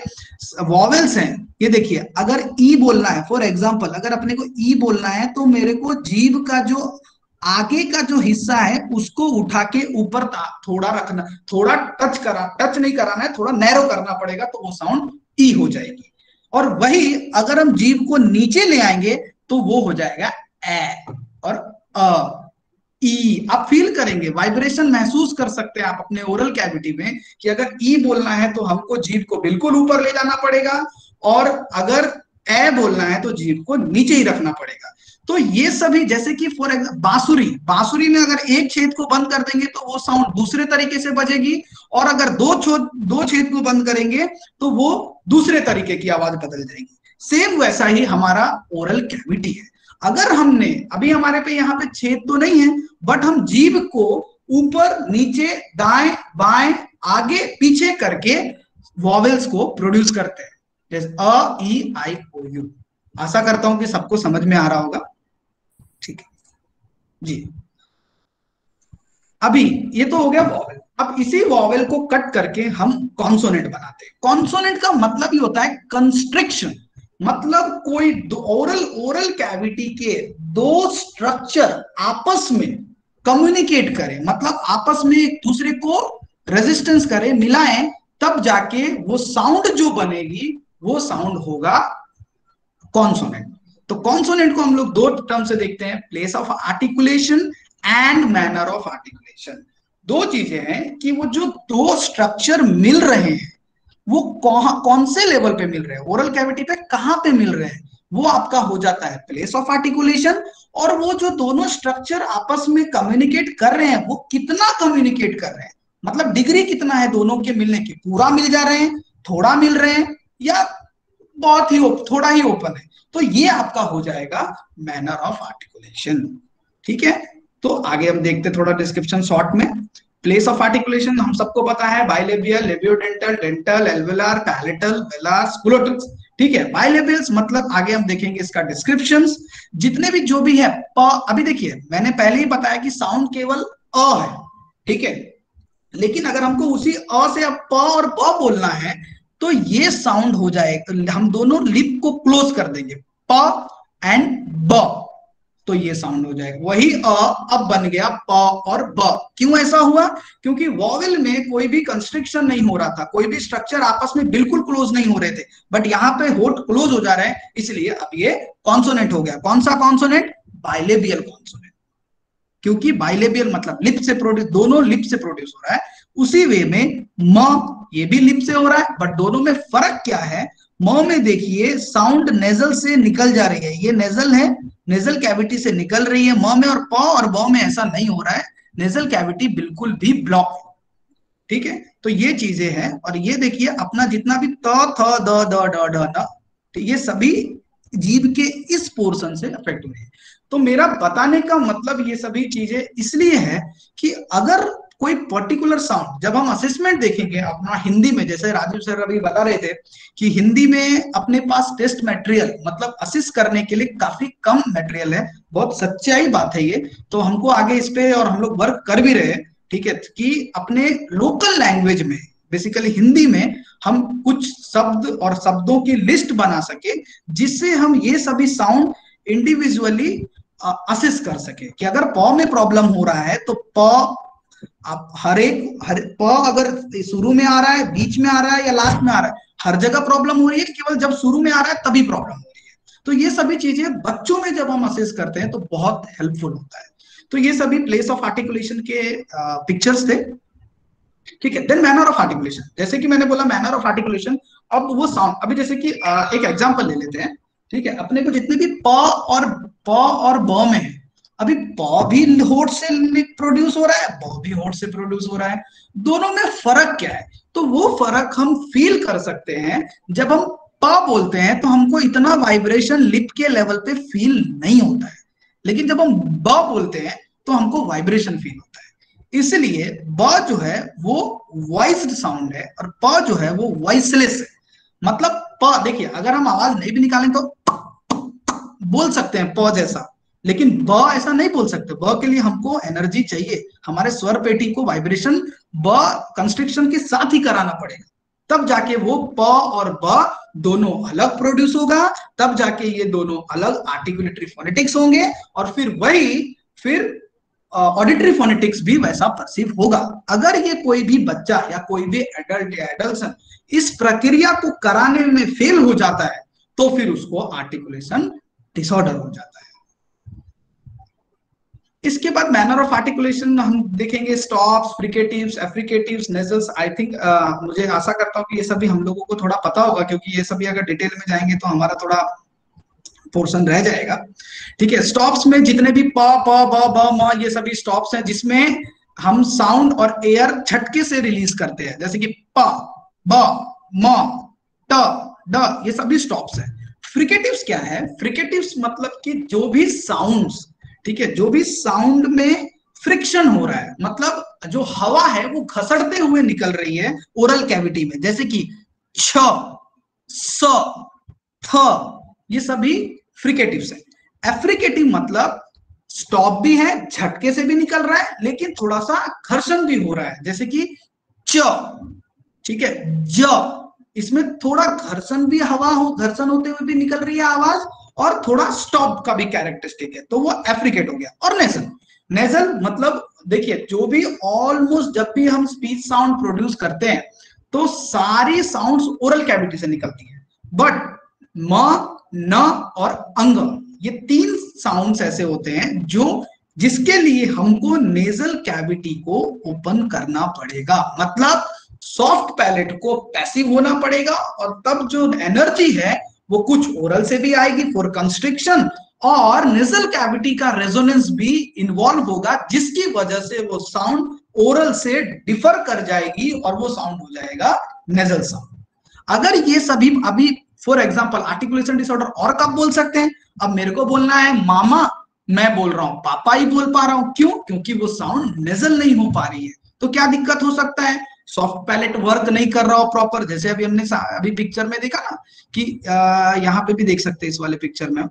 वॉवेल्स हैं, ये देखिए, अगर ई बोलना है, फॉर एग्जांपल अगर अपने को ई बोलना है तो मेरे को जीभ का जो आगे का जो हिस्सा है उसको उठा के ऊपर थोड़ा रखना, थोड़ा टच नहीं कराना है, थोड़ा नैरो करना पड़ेगा, तो वो साउंड ई हो जाएगी। और वही अगर हम जीभ को नीचे ले आएंगे तो वो हो जाएगा ए और अ। ई आप फील करेंगे, वाइब्रेशन महसूस कर सकते हैं आप अपने ओरल कैविटी में कि अगर ई बोलना है तो हमको जीभ को बिल्कुल ऊपर ले जाना पड़ेगा, और अगर ए बोलना है तो जीभ को नीचे ही रखना पड़ेगा। तो ये सभी, जैसे कि फॉर एग्जाम्पल बांसुरी में अगर एक छेद को बंद कर देंगे तो वो साउंड दूसरे तरीके से बजेगी, और अगर दो छेद को बंद करेंगे तो वो दूसरे तरीके की आवाज बदल जाएगी। सेम वैसा ही हमारा ओरल कैविटी है। अगर हमने अभी हमारे पे यहाँ पे छेद तो नहीं है, बट हम जीभ को ऊपर नीचे दाएं बाएं आगे पीछे करके वॉवेल्स को प्रोड्यूस करते हैं, जैसे अ ई आई ओ यू। आशा करता हूं कि सबको समझ में आ रहा होगा। ठीक है जी, अभी ये तो हो गया वॉवेल। अब इसी वॉवेल को कट करके हम कॉन्सोनेंट बनाते हैं। कॉन्सोनेंट का मतलब ही होता है कंस्ट्रिक्शन, मतलब कोई ओरल कैविटी के दो स्ट्रक्चर आपस में कम्युनिकेट करें, मतलब आपस में एक दूसरे को रेजिस्टेंस करें, मिलाएं, तब जाके वो साउंड जो बनेगी वो साउंड होगा कॉन्सोनेंट। तो कॉन्सोनेंट को हम लोग दो टर्म से देखते हैं, place of articulation and manner of articulation. दो चीजें हैं कि वो जो दो स्ट्रक्चर मिल रहे हैं वो कौन से लेवल पे मिल रहे हैं, ओरल कैविटी पे कहां पे मिल रहे हैं, वो आपका हो जाता है प्लेस ऑफ आर्टिकुलेशन। और वो जो दोनों स्ट्रक्चर आपस में कम्युनिकेट कर रहे हैं वो कितना कम्युनिकेट कर रहे हैं, मतलब डिग्री कितना है दोनों के मिलने की, पूरा मिल जा रहे हैं, थोड़ा मिल रहे हैं, या बहुत ही थोड़ा ही ओपन है, तो ये आपका हो जाएगा मैनर ऑफ आर्टिकुलेशन। ठीक है, तो आगे हम देखते थोड़ा डिस्क्रिप्शन शॉर्ट में। प्लेस ऑफ आर्टिकुलेशन हम सबको पता है, bilabial, labiodental, dental, alveolar, palatal, velar, glottis. ठीक है, बाइलेबियल्स मतलब आगे हम देखेंगे इसका डिस्क्रिप्शंस, जितने भी जो भी है अभी देखिए मैंने पहले ही बताया कि साउंड केवल अ है, ठीक है, लेकिन अगर हमको उसी अ से अब प और ब बोलना है तो ये साउंड हो जाएगा, हम दोनों लिप को क्लोज कर देंगे, प एंड ब, तो ये साउंड हो जाएगा। वही अ अब बन गया प और ब। क्यों ऐसा हुआ? क्योंकि वॉवेल में कोई भी कंस्ट्रिक्शन नहीं हो रहा था, कोई भी स्ट्रक्चर आपस में बिल्कुल क्लोज नहीं हो रहे थे, बट यहाँ पे होठ क्लोज हो जा रहे हैं, इसलिए अब ये कॉन्सोनेंट हो गया। कौन सा कॉन्सोनेंट? बाइलेबियल कॉन्सोनेंट, क्योंकि बाइलेबियल मतलब लिप से प्रोड्यूस, दोनों लिप से प्रोड्यूस हो रहा है। उसी वे में म ये भी लिप से हो रहा है, बट दोनों में फर्क क्या है? म में देखिए साउंड नेजल से निकल जा रही है, ये नेजल है, नेजल कैविटी से निकल रही है। म में और प और ब में ऐसा नहीं हो रहा है, नेजल कैविटी बिल्कुल भी ब्लॉक है। ठीक है, तो ये चीजें हैं। और ये देखिए अपना जितना भी त थ द द ड ढ न, तो ये सभी जीभ के इस पोर्शन से अफेक्ट हुए हैं। तो मेरा बताने का मतलब ये सभी चीजें इसलिए है कि अगर कोई पर्टिकुलर साउंड, जब हम असेसमेंट देखेंगे अपना हिंदी में, जैसे राजीव सर अभी बता रहे थे कि हिंदी में अपने पास टेस्ट मटेरियल मतलब असिस्ट करने के लिए काफी कम मटेरियल है, बहुत सच्चाई बात है ये, तो हमको आगे इस पे और हम लोग वर्क कर भी रहे हैं। ठीक है, कि अपने लोकल लैंग्वेज में बेसिकली हिंदी में हम कुछ शब्द और शब्दों की लिस्ट बना सके, जिससे हम ये सभी साउंड इंडिविजुअली असेस कर सके कि अगर प में प्रॉब्लम हो रहा है तो प आप हर प अगर शुरू में आ रहा है, बीच में आ रहा है या लास्ट में आ रहा है, हर जगह प्रॉब्लम हो रही है, केवल जब शुरू में आ रहा है तभी प्रॉब्लम हो रही है। तो ये सभी चीजें बच्चों में जब हम असेस करते हैं तो बहुत हेल्पफुल होता है। तो ये सभी प्लेस ऑफ आर्टिकुलेशन के पिक्चर्स थे, ठीक है। देन मैनर ऑफ आर्टिकुलेशन, जैसे कि मैंने बोला मैनर ऑफ आर्टिकुलेशन, अब वो साउंड, अभी जैसे कि एक एग्जांपल ले लेते हैं, ठीक है। अपने को जितने भी प और ब में है, अभी प भी होठ से प्रोड्यूस हो रहा है, ब भी होठ से प्रोड्यूस हो रहा है, दोनों में फर्क क्या है? तो वो फर्क हम फील कर सकते हैं। जब हम प बोलते हैं तो हमको इतना वाइब्रेशन लिप के लेवल पे फील नहीं होता है, लेकिन जब हम ब बोलते हैं तो हमको वाइब्रेशन फील होता है। इसलिए ब जो है वो वॉइस्ड साउंड है और प जो है वो वॉइसलेस है। मतलब प देखिए, अगर हम आवाज नहीं भी निकालें तो बोल सकते हैं प जैसा, लेकिन ब ऐसा नहीं बोल सकते। ब के लिए हमको एनर्जी चाहिए, हमारे स्वर पेटी को वाइब्रेशन ब कंस्ट्रिक्शन के साथ ही कराना पड़ेगा, तब जाके वो प और ब दोनों अलग प्रोड्यूस होगा, तब जाके ये दोनों अलग आर्टिकुलेटरी फोनेटिक्स होंगे, और फिर ऑडिटरी फोनेटिक्स भी वैसा परसीव होगा। अगर ये कोई भी बच्चा या कोई भी एडल्ट या एडल्सन इस प्रक्रिया को कराने में फेल हो जाता है तो फिर उसको आर्टिकुलेशन डिसऑर्डर हो जाता है। इसके बाद मैनर ऑफ आर्टिकुलेशन हम देखेंगे, stops, fricatives, एफ्रिकेटिव्स, nasals. I think मुझे आशा करता हूँ कि ये सभी हम लोगों को थोड़ा पता होगा, क्योंकि ये सभी अगर डिटेल में जाएंगे तो हमारा थोड़ा पोर्शन रह जाएगा, ठीक है। स्टॉप्स में जितने भी प, ब, म, ये सभी स्टॉप्स हैं जिसमें हम साउंड और एयर झटके से रिलीज करते हैं, जैसे कि प, ब, म, ट, ड, ये सभी स्टॉप्स हैं। फ्रिकेटिव्स क्या है? फ्रिकेटिव्स मतलब कि जो भी साउंड्स, ठीक है, जो भी साउंड में फ्रिक्शन हो रहा है, मतलब जो हवा है वो घसड़ते हुए निकल रही है ओरल कैविटी में, जैसे कि छ, स, थ, ये सभी फ्रिकेटिव्स है। एफ्रिकेटिव मतलब स्टॉप भी है, झटके से भी निकल रहा है, लेकिन थोड़ा सा घर्षण भी हो रहा है, जैसे कि च, ठीक है, ज, इसमें थोड़ा घर्षण भी, घर्षण होते हुए भी निकल रही है आवाज, और थोड़ा स्टॉप का भी कैरेक्टरिस्टिक है, तो वो एफ्रिकेट हो गया। और नेजल मतलब देखिए, जो भी ऑलमोस्ट जब भी हम स्पीच साउंड प्रोड्यूस करते हैं तो सारी साउंड्स ओरल कैविटी से निकलती है, बट म, न और अंग, ये तीन साउंड्स ऐसे होते हैं जिसके लिए हमको नेजल कैविटी को ओपन करना पड़ेगा। मतलब सॉफ्ट पैलेट को पैसिव होना पड़ेगा, और तब जो एनर्जी है वो कुछ ओरल से भी आएगी फॉर कंस्ट्रिक्शन, और नेजल कैविटी का रेजोनेंस भी इन्वॉल्व होगा, जिसकी वजह से वो साउंड ओरल से डिफर कर जाएगी और वो साउंड हो जाएगा नेजल साउंड। अगर ये सभी, अभी फॉर एग्जाम्पल आर्टिकुलेशन डिसऑर्डर और कब बोल सकते हैं? अब मेरे को बोलना है मामा, मैं बोल रहा हूं पापा ही बोल पा रहा हूं, क्यों? क्योंकि वो साउंड नेजल नहीं हो पा रही है। तो क्या दिक्कत हो सकता है? सॉफ्ट पैलेट वर्क नहीं कर रहा हो प्रॉपर, जैसे अभी हमने अभी पिक्चर में देखा ना कि यहाँ पे भी देख सकते हैं इस वाले पिक्चर में,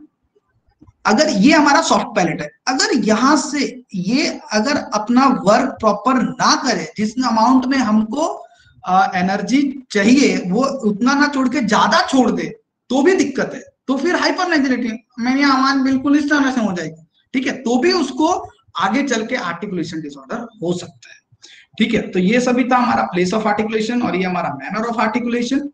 अगर ये हमारा सॉफ्ट पैलेट है, अगर यहां से ये अगर अपना वर्क प्रॉपर ना करे, जिस अमाउंट में हमको एनर्जी चाहिए वो उतना ना छोड़ के ज्यादा छोड़ दे, तो भी दिक्कत है। तो फिर हाइपर नेजलिटी, मेरी आवाज बिल्कुल इस तरह से हो जाएगी, ठीक है, तो भी उसको आगे चल के आर्टिकुलेशन डिसऑर्डर हो सकता है, ठीक है। तो ये सभी था हमारा प्लेस ऑफ आर्टिकुलेशन और ये हमारा manner of articulation.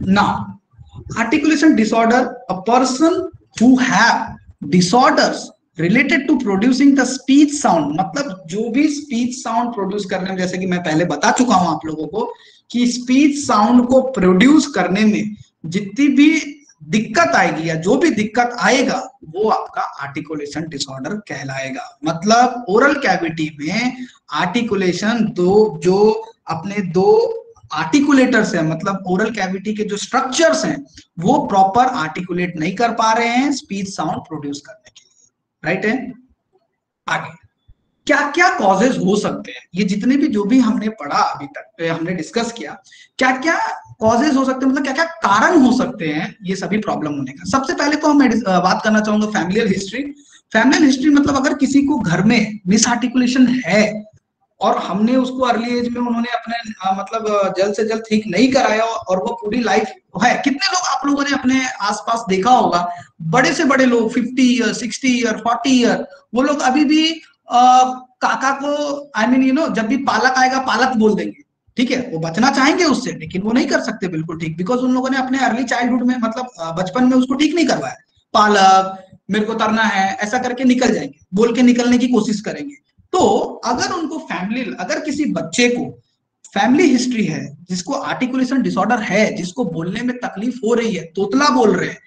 Now articulation disorder, a person who have disorders related to producing the speech sound, मतलब जो भी स्पीच साउंड प्रोड्यूस करने में, जैसे कि मैं पहले बता चुका हूं आप लोगों को कि स्पीच साउंड को प्रोड्यूस करने में जितनी भी दिक्कत आएगी या जो भी दिक्कत आएगा वो आपका आर्टिकुलेशन डिसऑर्डर कहलाएगा। मतलब ओरल कैविटी में आर्टिकुलेशन जो अपने दो आर्टिकुलेटर्स हैं, मतलब ओरल कैविटी के जो स्ट्रक्चर्स हैं वो प्रॉपर आर्टिकुलेट नहीं कर पा रहे हैं स्पीच साउंड प्रोड्यूस करने के लिए, राइट है। आगे क्या क्या कॉजेज हो सकते हैं, ये जितने भी जो भी हमने पढ़ा अभी तक हमने डिस्कस किया, क्या क्या कॉजेज हो सकते हैं, मतलब क्या क्या कारण हो सकते हैं ये सभी प्रॉब्लम होने का। सबसे पहले तो मैं बात करना चाहूंगा फैमिलियल हिस्ट्री। फैमिलियल हिस्ट्री मतलब अगर किसी को घर में मिस आर्टिकुलेशन है और हमने उसको अर्ली एज में उन्होंने अपने मतलब जल्द से जल्द ठीक नहीं कराया और वो पूरी लाइफ है। कितने लोग आप लोगों ने अपने आसपास देखा होगा, बड़े से बड़े लोग 50 ईयर 60 ईयर 40 ईयर, वो लोग अभी भी काका को आई मीन यू नो जब भी पालक आएगा पालक बोल देंगे, ठीक है। वो बचना चाहेंगे उससे, लेकिन वो नहीं कर सकते बिल्कुल ठीक, बिकॉज उन लोगों ने अपने अर्ली चाइल्डहुड में मतलब बचपन में उसको ठीक नहीं करवाया। पालक, मेरे को तरना है, ऐसा करके निकल जाएंगे, बोल के निकलने की कोशिश करेंगे। तो अगर उनको फैमिली, अगर किसी बच्चे को फैमिली हिस्ट्री है, जिसको आर्टिकुलेशन डिसऑर्डर है, जिसको बोलने में तकलीफ हो रही है, तोतला बोल रहे हैं,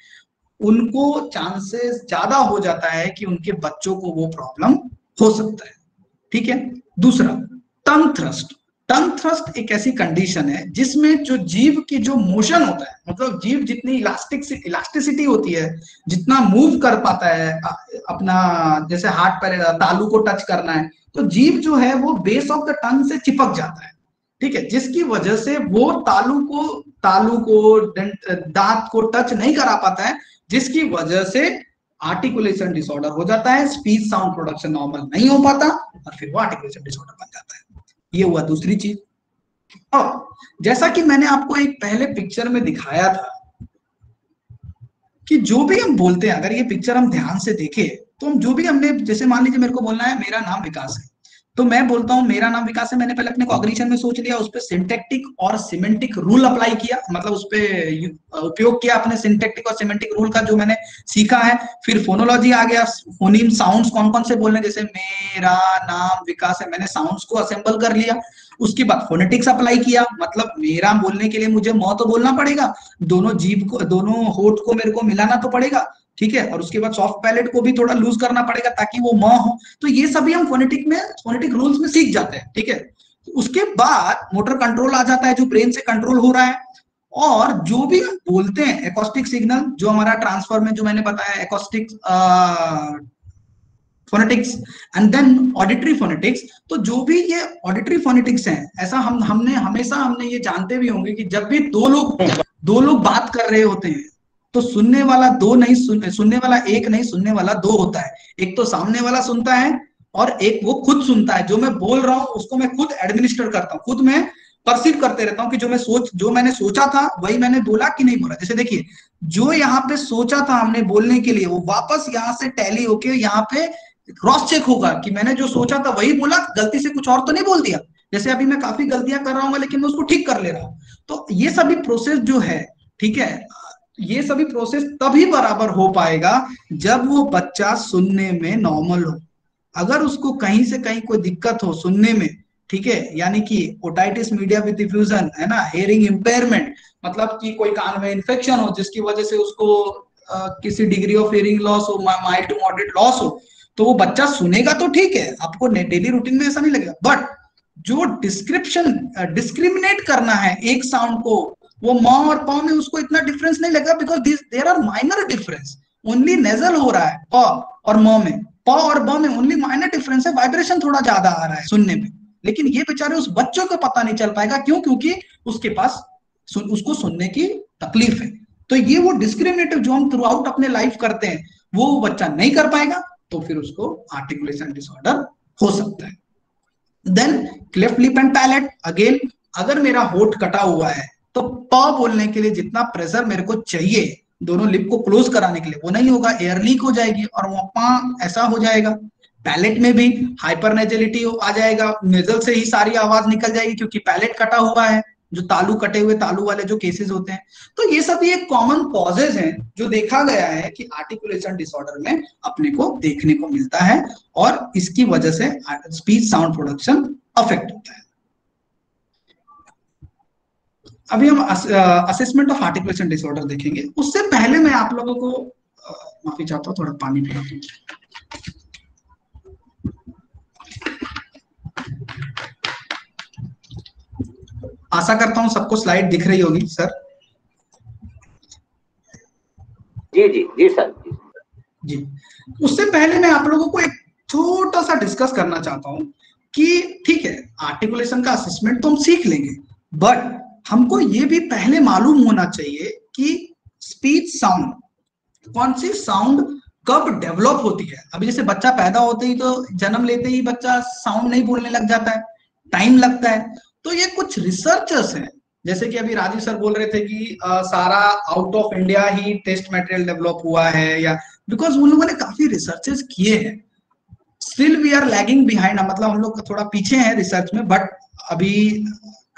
उनको चांसेस ज्यादा हो जाता है कि उनके बच्चों को वो प्रॉब्लम हो सकता है, ठीक है। दूसरा, टंग थ्रस्ट। टंग थ्रस्ट एक ऐसी कंडीशन है जिसमें जो जीव की जो मोशन होता है, मतलब जीव जितनी इलास्टिसिटी होती है, जितना मूव कर पाता है अपना, जैसे हाथ पैर तालू को टच करना है, तो जीव जो है वो बेस ऑफ द टंग से चिपक जाता है, ठीक है, जिसकी वजह से वो तालू को दांत को टच नहीं करा पाता है, जिसकी वजह से आर्टिकुलेशन डिसऑर्डर हो जाता है, स्पीच साउंड प्रोडक्शन नॉर्मल नहीं हो पाता और फिर वो आर्टिकुलेशन डिसऑर्डर बन जाता है। ये हुआ दूसरी चीज। और जैसा कि मैंने आपको एक पहले पिक्चर में दिखाया था कि जो भी हम बोलते हैं, अगर ये पिक्चर हम ध्यान से देखें तो हम जो भी हमने, जैसे मान लीजिए मेरे को बोलना है मेरा नाम विकास है, तो मैं बोलता हूं मेरा नाम विकास है, मैंने पहले अपने कॉग्निशन में सोच लिया, उस पर सिंटैक्टिक और सिमेंटिक रूल अप्लाई किया, मतलब उस पर उपयोग किया अपने सिंटैक्टिक और सिमेंटिक रूल का जो मैंने सीखा है। फिर फोनोलॉजी आ गया, फोनीम साउंड्स कौन कौन से बोलने, जैसे मेरा नाम विकास है, मैंने साउंड्स को असेंबल कर लिया। उसके बाद फोनेटिक्स अप्लाई किया, मतलब मेरा बोलने के लिए मुझे म तो बोलना पड़ेगा, दोनों जीभ को, दोनों होठ को मेरे को मिलाना तो पड़ेगा, ठीक है, और उसके बाद सॉफ्ट पैलेट को भी थोड़ा लूज करना पड़ेगा ताकि वो म हो। तो ये सभी हम फोनेटिक रूल्स में सीख जाते हैं, ठीक है। उसके बाद मोटर कंट्रोल आ जाता है जो ब्रेन से कंट्रोल हो रहा है, और जो भी हम बोलते हैं एकॉस्टिक सिग्नल, जो हमारा ट्रांसफर में जो मैंने बताया acoustic phonetics and then auditory phonetics. तो जो भी ये ऑडिटरी फोनेटिक्स हैं, ऐसा हमने हमेशा ये जानते भी होंगे कि जब भी दो लोग बात कर रहे होते हैं तो सुनने वाला सुनने वाला एक नहीं, सुनने वाला दो होता है। एक तो सामने वाला सुनता है और एक वो खुद सुनता है। जो मैं बोल रहा हूं उसको मैं खुद एडमिनिस्टर करता हूं, खुद मैं परसीव करते रहता हूं कि जो मैंने सोचा था वही मैंने बोला कि नहीं बोला। जैसे देखिए, जो यहाँ पे सोचा था हमने बोलने के लिए, वो वापस यहाँ से टैली होके यहाँ पे क्रॉस चेक होगा कि मैंने जो सोचा था वही बोला, गलती से कुछ और तो नहीं बोल दिया। जैसे अभी मैं काफी गलतियां कर रहा हूँ लेकिन मैं उसको ठीक कर ले रहा हूँ। तो ये सभी प्रोसेस जो है, ठीक है, ये सभी प्रोसेस तभी बराबर हो पाएगा जब वो बच्चा सुनने में नॉर्मल हो। अगर उसको कहीं से कहीं कोई दिक्कत हो सुनने में, ठीक है, यानी कि ओटाइटिस मीडिया विद डिफ्यूजन है ना, हियरिंग इंपेयरमेंट, मतलब कि कोई कान में इन्फेक्शन हो जिसकी वजह से उसको किसी डिग्री ऑफ हियरिंग लॉस हो, माइल्ड टू मॉडरेट लॉस हो, तो वो बच्चा सुनेगा तो ठीक है, आपको डेली रूटीन में ऐसा नहीं लगेगा। बट जो डिस्क्रिमिनेट करना है एक साउंड को, वो म और प में उसको इतना डिफरेंस नहीं लगेगा, because there are minor difference. Only nasal हो रहा है प और म में, प और ब में ओनली माइनर डिफरेंस है, वाइब्रेशन थोड़ा ज्यादा आ रहा है सुनने में। लेकिन ये बेचारे उस बच्चों को पता नहीं चल पाएगा, क्यों? क्योंकि उसके पास उसको सुनने की तकलीफ है। तो ये वो डिस्क्रिमिनेटिव जो हम थ्रू आउट अपने लाइफ करते हैं वो बच्चा नहीं कर पाएगा, तो फिर उसको आर्टिकुलेशन डिसऑर्डर हो सकता है। Then cleft lip and palate, again अगर मेरा होठ कटा हुआ है तो प बोलने के लिए जितना प्रेशर मेरे को चाहिए दोनों लिप को क्लोज कराने के लिए वो नहीं होगा, एयर लीक हो जाएगी और वो पा ऐसा हो जाएगा। पैलेट में भी हाइपरनेजलिटी आ जाएगा, नेजल से ही सारी आवाज निकल जाएगी क्योंकि पैलेट कटा हुआ है, जो तालू कटे हुए तालू वाले जो केसेस होते हैं। तो ये सब एक कॉमन कॉजेज हैं जो देखा गया है कि आर्टिकुलेशन डिसऑर्डर में अपने को देखने को मिलता है और इसकी वजह से स्पीच साउंड प्रोडक्शन अफेक्ट होता है। अभी हम असेसमेंट ऑफ आर्टिकुलेशन डिसऑर्डर देखेंगे। उससे पहले मैं आप लोगों को माफी चाहता हूँ, थोड़ा पानी पीना। आशा करता हूं सबको स्लाइड दिख रही होगी सर। जी जी जी सर जी। उससे पहले मैं आप लोगों को एक छोटा सा डिस्कस करना चाहता हूं कि ठीक है, आर्टिकुलेशन का असेसमेंट तो हम सीख लेंगे, बट हमको ये भी पहले मालूम होना चाहिए कि स्पीच साउंड, कौन सी साउंड कब डेवलप होती है। अभी जैसे बच्चा पैदा होते ही तो जन्म लेते ही बच्चा साउंड नहीं बोलने लग जाता है, टाइम लगता है। तो ये कुछ रिसर्चर्स हैं, जैसे कि अभी राजीव सर बोल रहे थे कि सारा आउट ऑफ इंडिया ही टेस्ट मटेरियल डेवलप हुआ है, या बिकॉज उन लोगों ने काफी रिसर्चेस किए हैं। Still we are lagging behind, मतलब हम लोग थोड़ा पीछे हैं रिसर्च में, बट अभी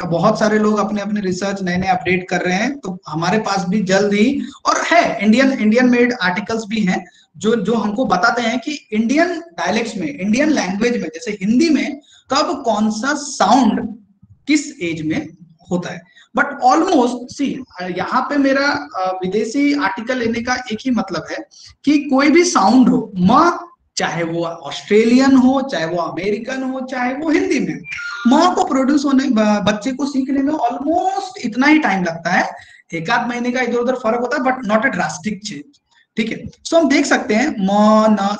बहुत सारे लोग अपने अपने रिसर्च नए नए अपडेट कर रहे हैं, तो हमारे पास भी जल्द ही, और है इंडियन मेड आर्टिकल्स भी हैं जो हमको बताते हैं कि इंडियन डायलेक्ट्स में, इंडियन लैंग्वेज में, जैसे हिंदी में कब कौन सा साउंड किस एज में होता है। बट ऑलमोस्ट सी, यहाँ पे मेरा विदेशी आर्टिकल लेने का एक ही मतलब है कि कोई भी साउंड हो, चाहे वो ऑस्ट्रेलियन हो, चाहे वो अमेरिकन हो, चाहे वो हिंदी में, माँ को प्रोड्यूस होने, बच्चे को सीखने में ऑलमोस्ट इतना ही टाइम लगता है। एक आध महीने का इधर उधर फर्क होता है, but not a drastic change. ठीक है, सो हम देख सकते हैं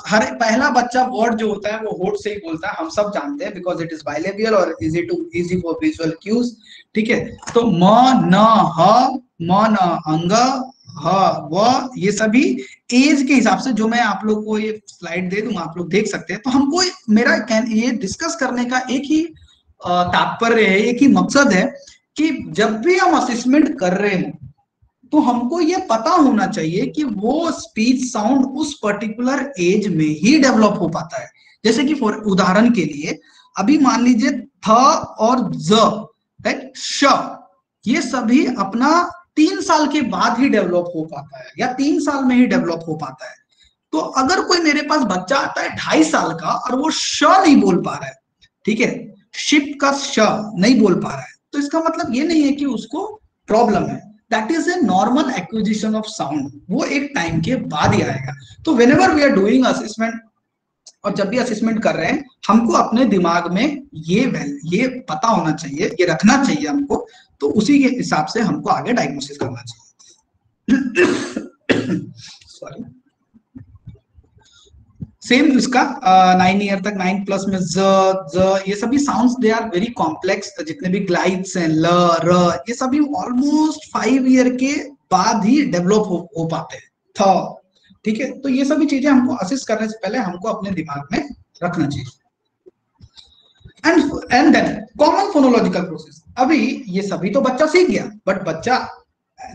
हर पहला बच्चा वर्ड जो होता है वो होठ से ही बोलता है, हम सब जानते हैं, बिकॉज इट इज बाइलेबियल और इजी फॉर विजुअल क्यूज। ठीक है, तो म न ह, म न अंग, ह व, ये सभी एज के हिसाब से, जो मैं आप लोग को ये स्लाइड दे दूंगा, आप लोग देख सकते हैं। तो हमको मेरा ये डिस्कस करने का एक ही तात्पर्य है, एक ही मकसद है कि जब भी हम असेसमेंट कर रहे हैं तो हमको ये पता होना चाहिए कि वो स्पीच साउंड उस पर्टिकुलर एज में ही डेवलप हो पाता है। जैसे कि फॉर उदाहरण के लिए अभी मान लीजिए थ और ज, राइट, श, ये सभी अपना 3 साल के बाद ही डेवलप हो पाता है, या 3 साल में ही डेवलप हो पाता है। तो अगर कोई मेरे पास बच्चा आता है 2.5 साल का और वो श नहीं बोल पा रहा है, ठीक है, शिप का श नहीं बोल पा रहा है, तो इसका मतलब ये नहीं है कि उसको प्रॉब्लम है। That is a normal acquisition of sound, वो एक टाइम के बाद ही आएगा। तो whenever we are doing assessment, और जब भी असेसमेंट कर रहे हैं, हमको अपने दिमाग में ये पता होना चाहिए, ये रखना चाहिए हमको, तो उसी के हिसाब से हमको आगे डायग्नोसिस करना चाहिए। सॉरी, सेम इसका 9 ईयर तक, 9+ में ज, ये सभी sounds they are very complex. जितने भी ग्लाइड्स हैं, ल, र, ये सभी ऑलमोस्ट 5 ईयर के बाद ही डेवलप हो पाते हैं। थ, ठीक है, तो ये सभी चीजें हमको असिस्ट करने से पहले हमको अपने दिमाग में रखना चाहिए। And then common phonological process. अभी ये सभी तो बच्चा सीख गया, बट बच्चा,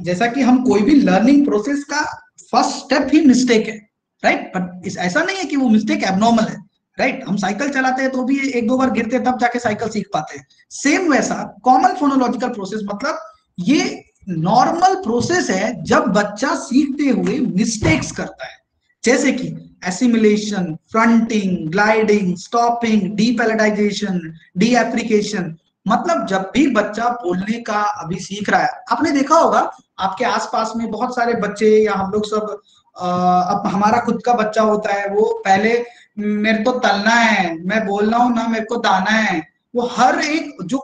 जैसा कि हम कोई भी लर्निंग प्रोसेस का फर्स्ट स्टेप ही मिस्टेक है, राइट, बट ऐसा नहीं है कि वो मिस्टेक एबनॉर्मल है, राइट। हम साइकिल चलाते हैं तो भी 1-2 बार गिरते हैं, तब जाके साइकिल सीख पाते हैं। सेम वैसा कॉमन फोनोलॉजिकल प्रोसेस, मतलब ये नॉर्मल प्रोसेस है जब बच्चा सीखते हुए मिस्टेक्स करता है, जैसे कि एसिमिलेशन, फ्रंटिंग, ग्लाइडिंग, स्टॉपिंग, डीपैलेटाइजेशन, डीएप्रिकेशन। मतलब जब भी बच्चा बोलने का अभी सीख रहा है, आपने देखा होगा आपके आसपास में बहुत सारे बच्चे, या हम लोग सब, अब हमारा खुद का बच्चा होता है, वो पहले मेरे को तलना है, मैं बोल रहा हूँ ना, मेरे को दाना है, वो हर एक जो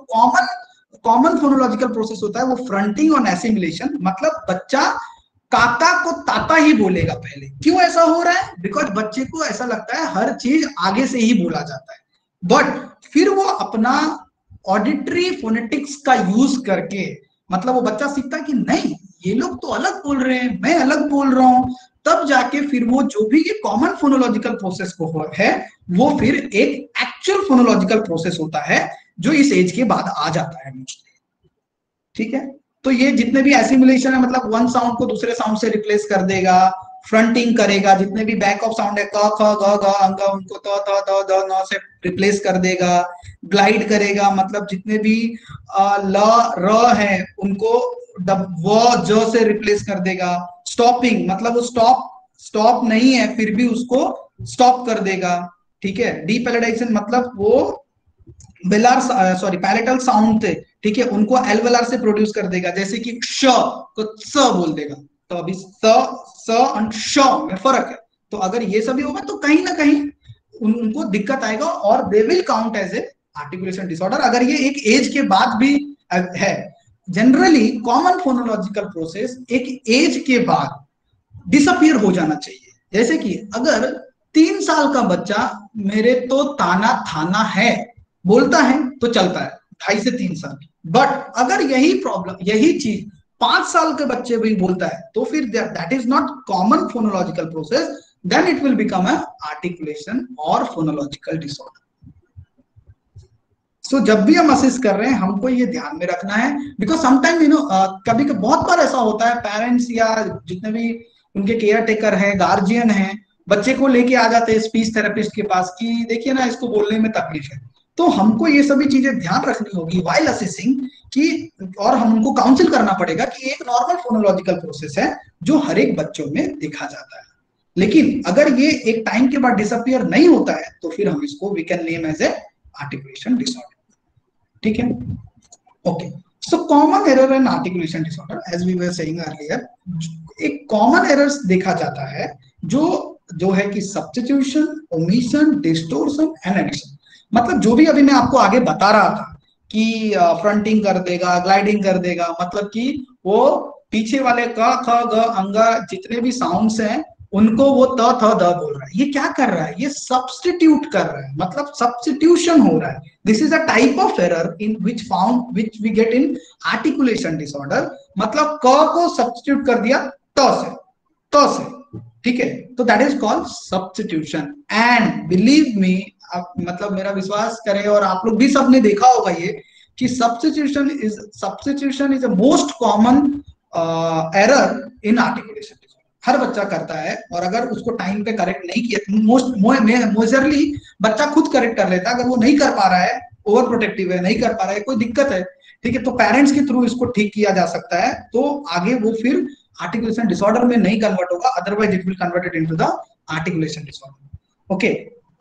कॉमन फोनोलॉजिकल प्रोसेस होता है वो फ्रंटिंग और एसिमिलेशन। मतलब बच्चा काका को ताता ही बोलेगा पहले। क्यों ऐसा हो रहा है? बिकॉज बच्चे को ऐसा लगता है हर चीज आगे से ही बोला जाता है, बट फिर वो अपना ऑडिटरी फोनेटिक्स का यूज करके, मतलब वो बच्चा सीखता है कि नहीं, ये लोग तो अलग बोल रहे हैं, मैं अलग बोल रहा हूं, तब जाके फिर वो जो भी ये कॉमन फोनोलॉजिकल प्रोसेस है, वो फिर एक एक्चुअल फोनोलॉजिकल प्रोसेस होता है जो इस एज के बाद आ जाता है मोस्टली। ठीक है, तो ये जितने भी एसिमुलेशन है, मतलब वन साउंड को दूसरे साउंड से रिप्लेस कर देगा, फ्रंटिंग करेगा, जितने भी बैक ऑफ साउंड है, क, ख, ग, घ, अंग, उनको त, थ, द, न से रिप्लेस कर देगा। ग्लाइड करेगा, मतलब जितने भी ल, र है उनको व, ज से रिप्लेस कर देगा। स्टॉपिंग, मतलब वो स्टॉप नहीं है फिर भी उसको स्टॉप कर देगा। ठीक है, डीपैलेटाइजेशन, मतलब वो पैलेटल साउंड थे, ठीक है, उनको एल्वेलर से प्रोड्यूस कर देगा, जैसे कि श को स बोल देगा। तो अभी स और श में फर्क है, तो अगर ये सभी होगा तो कहीं ना कहीं उनको दिक्कत आएगा, और they will count as a articulation disorder, अगर ये एक एज के बाद भी है। जनरली कॉमन फोनोलॉजिकल प्रोसेस एक एज के बाद डिसअपियर हो जाना चाहिए। जैसे कि अगर 3 साल का बच्चा मेरे तो ताना थाना है बोलता है तो चलता है, 2.5 से 3 साल। बट अगर यही चीज 5 साल के बच्चे भी बोलता है, तो फिर that is not common phonological process, then it will become a articulation और फोनोलॉजिकल डिसऑर्डर। सो जब भी हम असिस्ट कर रहे हैं हमको ये ध्यान में रखना है, बिकॉज समटाइम यू नो कभी कभी बहुत बार ऐसा होता है पेरेंट्स या जितने भी उनके केयर टेकर हैं, गार्जियन हैं, बच्चे को लेके आ जाते हैं स्पीच थेरेपिस्ट के पास कि देखिए ना इसको बोलने में तकलीफ है। तो हमको ये सभी चीजें ध्यान रखनी होगी वाइल असेसिंग कि, और हम उनको काउंसिल करना पड़ेगा कि एक नॉर्मल फोनोलॉजिकल प्रोसेस है जो हर एक बच्चों में देखा जाता है, लेकिन अगर ये एक टाइम के बाद डिसअपियर नहीं होता है तो फिर हम इसको we can name as a articulation disorder. ठीक है, okay. So common error in articulation disorder as we were saying earlier, एक कॉमन एरर्स देखा जाता है जो है कि substitution, omission, distortion and addition. मतलब जो भी अभी मैं आपको आगे बता रहा था कि फ्रंटिंग कर देगा, ग्लाइडिंग कर देगा, मतलब कि वो पीछे वाले क ख ग अंगा जितने भी साउंड्स हैं उनको वो त थ द बोल रहा है। ये क्या कर रहा है? ये सब्स्टिट्यूट कर रहा है, मतलब सब्स्टिट्यूशन हो रहा है। This is a type of error in which we get in articulation disorder. मतलब क को सब्स्टिट्यूट कर दिया त से, ठीक है, तो that is called substitution. And believe me, आप मतलब मेरा विश्वास करें और आप लोग भी सबने देखा होगा ये कि substitution is a most common error in articulation. हर बच्चा करता है, और अगर उसको टाइम पे करेक्ट नहीं किया, मोस्टली बच्चा खुद करेक्ट कर लेता है। अगर वो नहीं कर पा रहा है, ओवर प्रोटेक्टिव है, नहीं कर पा रहा है, कोई दिक्कत है, ठीक है, तो पेरेंट्स के थ्रू इसको ठीक किया जा सकता है, तो आगे वो फिर आर्टिकुलेशन डिसऑर्डर में नहीं कन्वर्ट होगा, otherwise it will converted into the articulation disorder. Okay,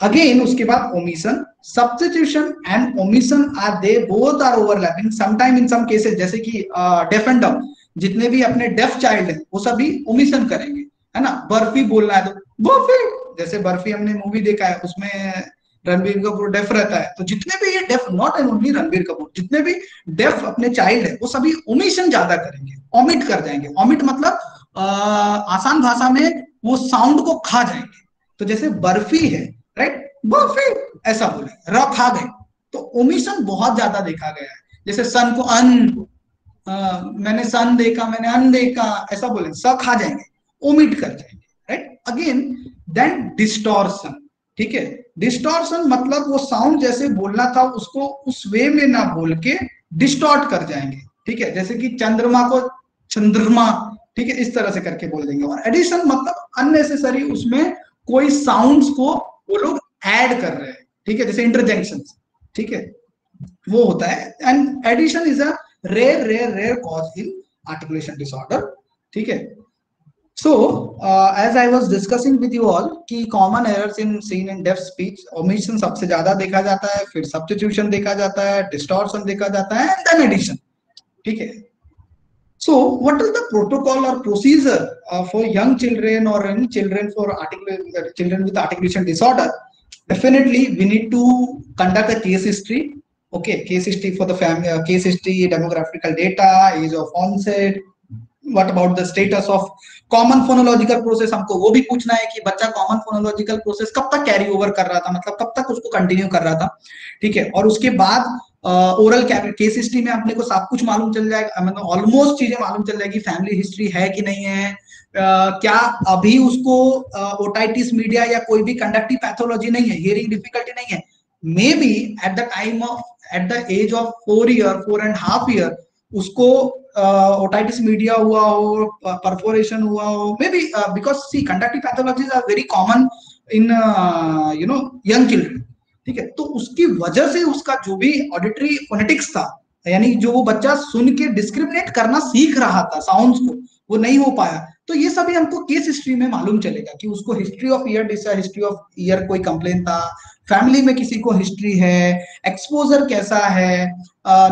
again उसके बाद omission, substitution and omission are they both are overlapping sometime in some cases, जैसे कि डेफ एंड डम, जितने भी अपने डेफ चाइल्ड है वो सभी ओमिशन करेंगे, है ना। बर्फी बोलना है तो बर्फी, जैसे बर्फी हमने मूवी देखा है, उसमें रणबीर कपूर डेफ रहता है, तो जितने भी ये deaf, not and only Ranbir Kapoor, जितने भी डेफ अपने चाइल्ड है वो सभी ओमिशन ज्यादा करेंगे, ओमिट कर जाएंगे। ओमिट मतलब आसान भाषा में वो साउंड को खा जाएंगे। तो जैसे बर्फी है, राइट, बर्फी ऐसा बोले, र खा गए, तो ओमिशन बहुत ज्यादा देखा गया है। जैसे सन को अन, मैंने सन देखा, मैंने अन देखा, ऐसा बोले, स खा जाएंगे, ओमिट कर जाएंगे, राइट। अगेन देन डिस्टॉर्शन, ठीक है, डिस्टॉर्शन मतलब वो साउंड जैसे बोलना था उसको उस वे में ना बोल के डिस्टॉर्ट कर जाएंगे, ठीक है, जैसे कि चंद्रमा को चंद्रमा, ठीक है, इस तरह से करके बोल देंगे। और एडिशन मतलब अननेसेसरी उसमें कोई साउंड्स को वो लोग ऐड कर रहे हैं, ठीक है, जैसे इंटरजेक्शन, ठीक है, वो होता है। And addition is a rare cause in articulation disorder, ठीक है। So as I was discussing with you all कि common errors in seen in deaf speech, omission सबसे ज्यादा देखा जाता है, फिर substitution देखा जाता है, distortion देखा जाता है, and then addition, ठीक है। So what is the protocol or procedure for young children or any children for children with articulation disorder? Definitely we need to conduct a case history. Okay, case history for the family, case history, demographical data, age of onset, what about the status of common phonological process, हमको वो भी पूछना है कि बच्चा common phonological process कब तक carry over कर रहा था, मतलब कब तक उसको कंटिन्यू कर रहा था, ठीक है। और उसके बाद ओरल केस हिस्ट्री में अपने को सब कुछ मालूम चल जाएगा, मतलब ऑलमोस्ट चीजें मालूम चल जाएगी, फैमिली हिस्ट्री है कि नहीं है, क्या अभी उसको ओटाइटिस मीडिया या कोई भी कंडक्टिव पैथोलॉजी नहीं है, हियरिंग डिफिकल्टी नहीं है, may be at the time of at the age of 4.5 year उसको ओटाइटिस मीडिया हुआ हो, परफोरेशन हुआ हो, may be because see conductive pathologies are very common in you know young children, ठीक है। तो उसकी वजह से उसका जो भी ऑडिटरी फोनेटिक्स था, यानी जो वो बच्चा सुन के डिस्क्रिमिनेट करना सीख रहा था साउंड्स को, वो नहीं हो पाया, तो ये सभी हमको केस हिस्ट्री में मालूम चलेगा कि उसको हिस्ट्री ऑफ ईयर डिस, हिस्ट्री ऑफ ईयर कोई कंप्लेन था, फैमिली में किसी को हिस्ट्री है, एक्सपोजर कैसा है,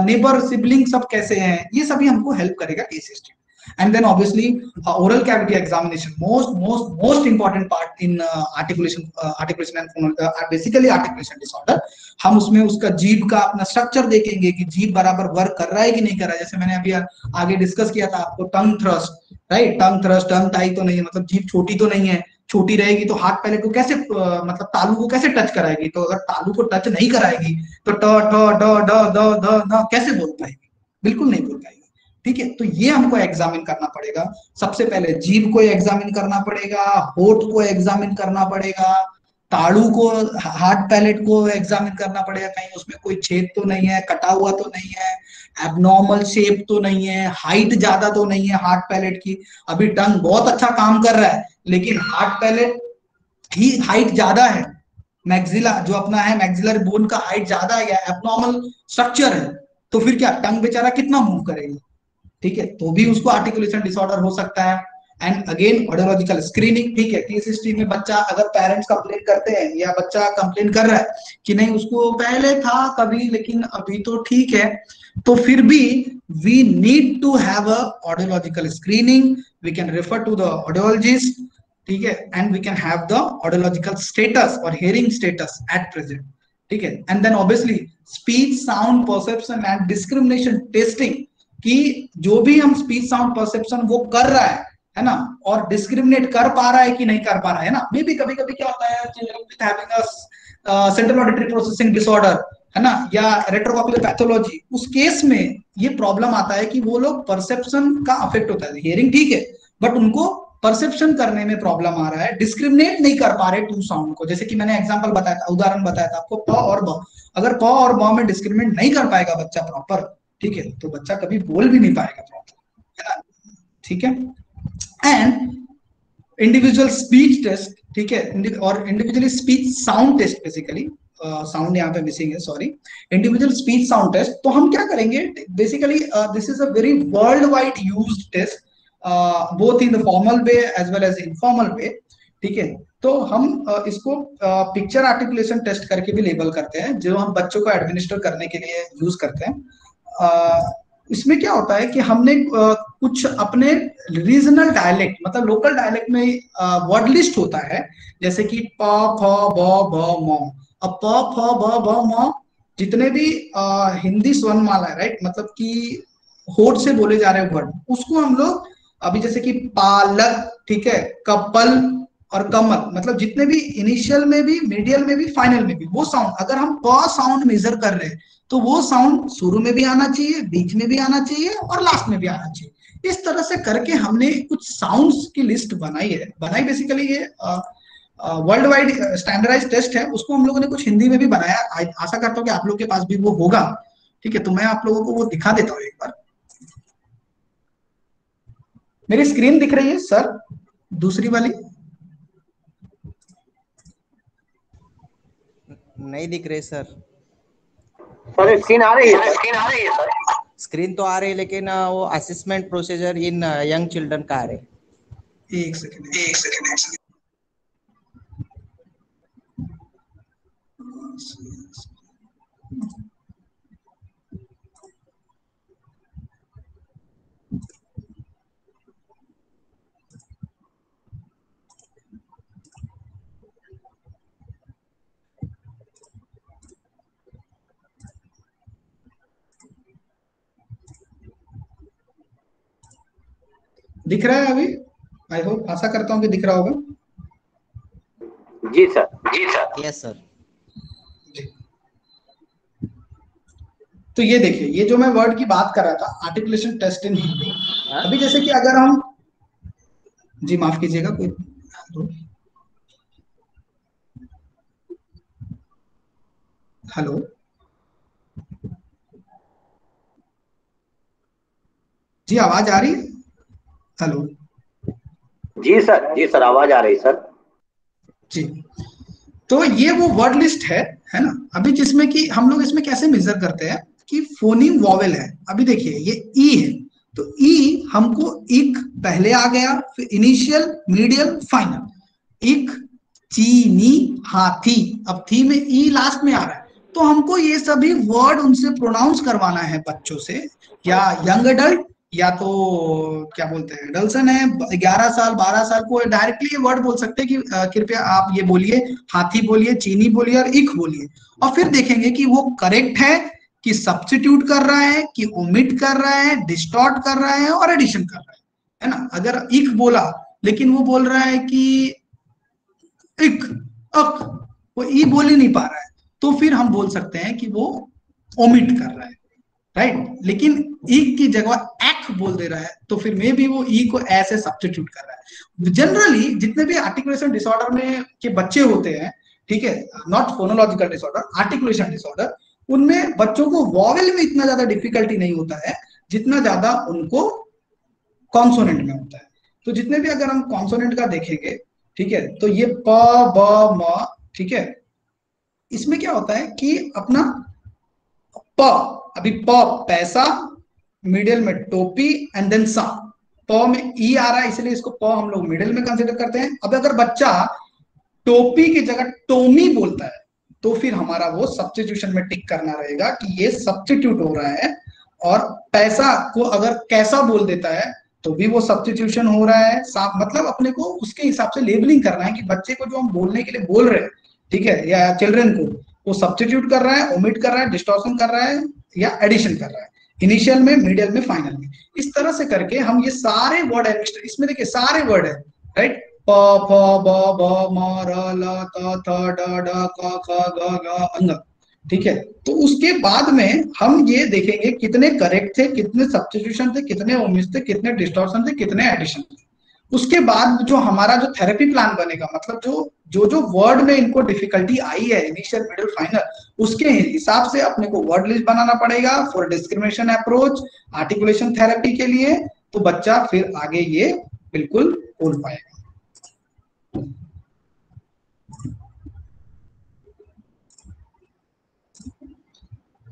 नेबर सिबलिंग सब कैसे हैं, ये सभी हमको हेल्प करेगा case history. And then obviously oral cavity examination, most important part in articulation and basically articulation disorder। हम उसमें उसका जीभ का अपना स्ट्रक्चर देखेंगे कि जीभ बराबर वर्क कर रहा है कि नहीं कर रहा है। जैसे मैंने अभी आगे डिस्कस किया था आपको, टंग थ्रस्ट, राइट, टंग थ्रस्ट, टंग टाई तो नहीं है, मतलब जीभ छोटी तो नहीं है, छोटी रहेगी तो हाथ पहले को कैसे मतलब तालू को कैसे टच कराएगी, तो अगर तालू को टच नहीं कराएगी तो ट ठ ड ड द ध न कैसे बोल पाएगी, बिल्कुल नहीं बोल पाएगी, ठीक है। तो ये हमको एग्जामिन करना पड़ेगा, सबसे पहले जीभ को एग्जामिन करना पड़ेगा, होठ को एग्जामिन करना पड़ेगा, ताड़ू को, हार्ट पैलेट को एग्जामिन करना पड़ेगा, कहीं उसमें कोई छेद तो नहीं है, कटा हुआ तो नहीं है, एबनॉर्मल शेप तो नहीं है, हाइट ज्यादा तो नहीं है हार्ट पैलेट की। अभी टंग बहुत अच्छा काम कर रहा है लेकिन हार्ट पैलेट ही हाइट ज्यादा है, मैक्सिला जो अपना है मैक्सिलर बोन का हाइट ज्यादा है या एबनॉर्मल स्ट्रक्चर है, तो फिर क्या टंग बेचारा कितना मूव करेगा, ठीक है, तो भी उसको आर्टिकुलेशन डिसऑर्डर हो सकता है। एंड अगेन ऑडियोलॉजिकल स्क्रीनिंग, ठीक है, केस हिस्ट्री में बच्चा अगर पेरेंट्स कंप्लेन करते हैं या बच्चा कंप्लेन कर रहा है कि नहीं उसको पहले था कभी लेकिन अभी तो ठीक है, तो फिर भी we need to have a audiological screening, we can refer to the audiologist, ठीक है, and we can have the audiological status और हियरिंग स्टेटस एट प्रेजेंट, ठीक है। And then obviously speech sound perception and discrimination testing, कि जो भी हम speech sound perception वो कर रहा है ना, और डिस्क्रिमिनेट कर पा रहा है कि नहीं कर पा रहा है ना। मे भी कभी कभी क्या होता है children with having a central auditory processing disorder, है ना, या रेट्रोकॉक्लियर पैथोलॉजी, उस केस में ये प्रॉब्लम आता है कि वो लोग परसेप्शन का अफेक्ट होता है, हियरिंग ठीक है बट उनको परसेप्शन करने में प्रॉब्लम आ रहा है, डिस्क्रिमिनेट नहीं कर पा रहे टू साउंड को। जैसे कि मैंने एग्जांपल बताया था, उदाहरण बताया था आपको, प और ब, अगर प और ब में डिस्क्रिमिनेट नहीं कर पाएगा बच्चा प्रॉपर, ठीक है, तो बच्चा कभी बोल भी नहीं पाएगा प्रॉपर, है ना, ठीक है। एंड इंडिविजुअल स्पीच टेस्ट, ठीक है, और individually speech sound test, basically sound यहाँ पे मिसिंग है, sorry, individual speech sound test. तो हम क्या करेंगे basically, this is a very world wide used test, both in the formal way as well as informal way, ठीक है। तो हम इसको पिक्चर आर्टिकुलेशन टेस्ट करके भी लेबल करते हैं, जो हम बच्चों को एडमिनिस्टर करने के लिए यूज करते हैं। इसमें क्या होता है कि हमने कुछ अपने रीजनल डायलेक्ट, मतलब लोकल डायलेक्ट में वर्ड लिस्ट होता है, जैसे कि प फ ब भ म। अब प फ ब भ म जितने भी हिंदी स्वर्णमाला है, राइट, मतलब कि होठ से बोले जा रहे वर्ड, उसको हम लोग अभी जैसे कि पालक, ठीक है, कपल और कमल, मतलब जितने भी इनिशियल में भी, मीडियल में भी, फाइनल में भी, वो साउंड अगर हम प साउंड मेजर कर रहे हैं तो वो साउंड शुरू में भी आना चाहिए, बीच में भी आना चाहिए और लास्ट में भी आना चाहिए। इस तरह से करके हमने कुछ साउंड्स की लिस्ट बनाई है, बेसिकली ये वर्ल्ड वाइड स्टैंडर्डाइज टेस्ट है, उसको हम लोगों ने कुछ हिंदी में भी बनाया, आशा करता हूँ कि आप लोग के पास भी वो होगा, ठीक है। तो मैं आप लोगों को वो दिखा देता हूँ एक बार। मेरी स्क्रीन दिख रही है सर, दूसरी वाली? नहीं दिख रही सर। सर स्क्रीन आ रही है, स्क्रीन आ रही है सर। स्क्रीन तो आ रही है लेकिन वो असेसमेंट प्रोसीजर इन यंग चिल्ड्रन का आ रहे। एक सेकंड। दिख रहा है अभी? आई होप, आशा करता हूँ कि दिख रहा होगा। जी सर, जी सर, यस सर। तो ये देखिए, ये जो मैं वर्ड की बात कर रहा था, आर्टिकुलेशन टेस्ट इन हिंदी, अभी जैसे कि अगर हम, जी माफ कीजिएगा, कोई, हेलो, जी आवाज आ रही है? हेलो, जी सर, आवाज आ रही सर जी। तो ये वो वर्ड लिस्ट है ना, अभी जिसमें कि हम लोग इसमें कैसे मेजर करते हैं कि फोनीम वॉवेल है। अभी देखिए ये ई है, तो ई हमको इक पहले आ गया, फिर इनिशियल, मीडियल, फाइनल, इक, चीनी, हाथी, अब थी में ई लास्ट में आ रहा है, तो हमको ये सभी वर्ड उनसे प्रोनाउंस करवाना है बच्चों से, या यंग एडल्ट, या तो क्या बोलते हैं डल्सन है 11 साल 12 साल को डायरेक्टली ये वर्ड बोल सकते हैं कि कृपया आप ये बोलिए, हाथी बोलिए, चीनी बोलिए और इक बोलिए, और फिर देखेंगे कि वो करेक्ट है कि सब्स्टिट्यूट कर रहा है, कि ओमिट कर रहा है, डिस्टॉर्ट कर रहा है और एडिशन कर रहा है ना। अगर इक बोला लेकिन वो बोल रहा है कि इक, अक, वो ई बोल ही नहीं पा रहा है, तो फिर हम बोल सकते हैं कि वो ओमिट कर रहा है, राइट। लेकिन ई की जगह एक् बोल दे रहा है, तो फिर मे भी वो ई को ऐसे सब्स्टिट्यूट कर रहा है। जनरली जितने भी आर्टिकुलेशन डिसऑर्डर में के बच्चे होते हैं, ठीक है, not phonological disorder, articulation disorder, उनमें बच्चों को वॉवेल में इतना ज्यादा डिफिकल्टी नहीं होता है जितना ज्यादा उनको कॉन्सोनेंट में होता है। तो जितने भी अगर हम कॉन्सोनेंट का देखेंगे, ठीक है, तो ये प ब म, ठीक है, इसमें क्या होता है कि अपना प, अभी प पैसा, मिडिल में टोपी एंड देन सा, प में ई आ रहा है इसलिए इसको प हम लोग मिडिल में कंसिडर करते हैं। अब अगर बच्चा टोपी की जगह टोमी बोलता है तो फिर हमारा वो सब्स्टिट्यूशन में टिक करना रहेगा कि ये सब्स्टिट्यूट हो रहा है, और पैसा को अगर कैसा बोल देता है तो भी वो सब्स्टिट्यूशन हो रहा है। मतलब अपने को उसके हिसाब से लेबलिंग करना है कि बच्चे को जो हम बोलने के लिए बोल रहे हैं, ठीक है, या चिल्ड्रन को, वो सब्स्टिट्यूट कर रहा है, ओमिट कर रहा है, डिस्टॉर्शन कर रहा है या एडिशन कर रहा है, इनिशियल में, मिडिल में, फाइनल में। इस तरह से करके हम ये सारे वर्ड है, इसमें देखिए सारे वर्ड है, राइट, प फ ब भ म र ल त थ ड ढ क ख ग घ अंग, ठीक है। तो उसके बाद में हम ये देखेंगे कितने करेक्ट थे, कितने सब्स्टिट्यूशन थे, कितने ओमिट थे, कितने डिस्टॉर्शन थे, कितने एडिशन थे। उसके बाद जो हमारा जो थेरेपी प्लान बनेगा, मतलब जो वर्ड में इनको डिफिकल्टी आई है, इनिशियल, मिडिल, फाइनल, उसके हिसाब से अपने को वर्ड लिस्ट बनाना पड़ेगा for discrimination approach, articulation therapy के लिए। तो बच्चा फिर आगे ये बिल्कुल बोल पाएगा।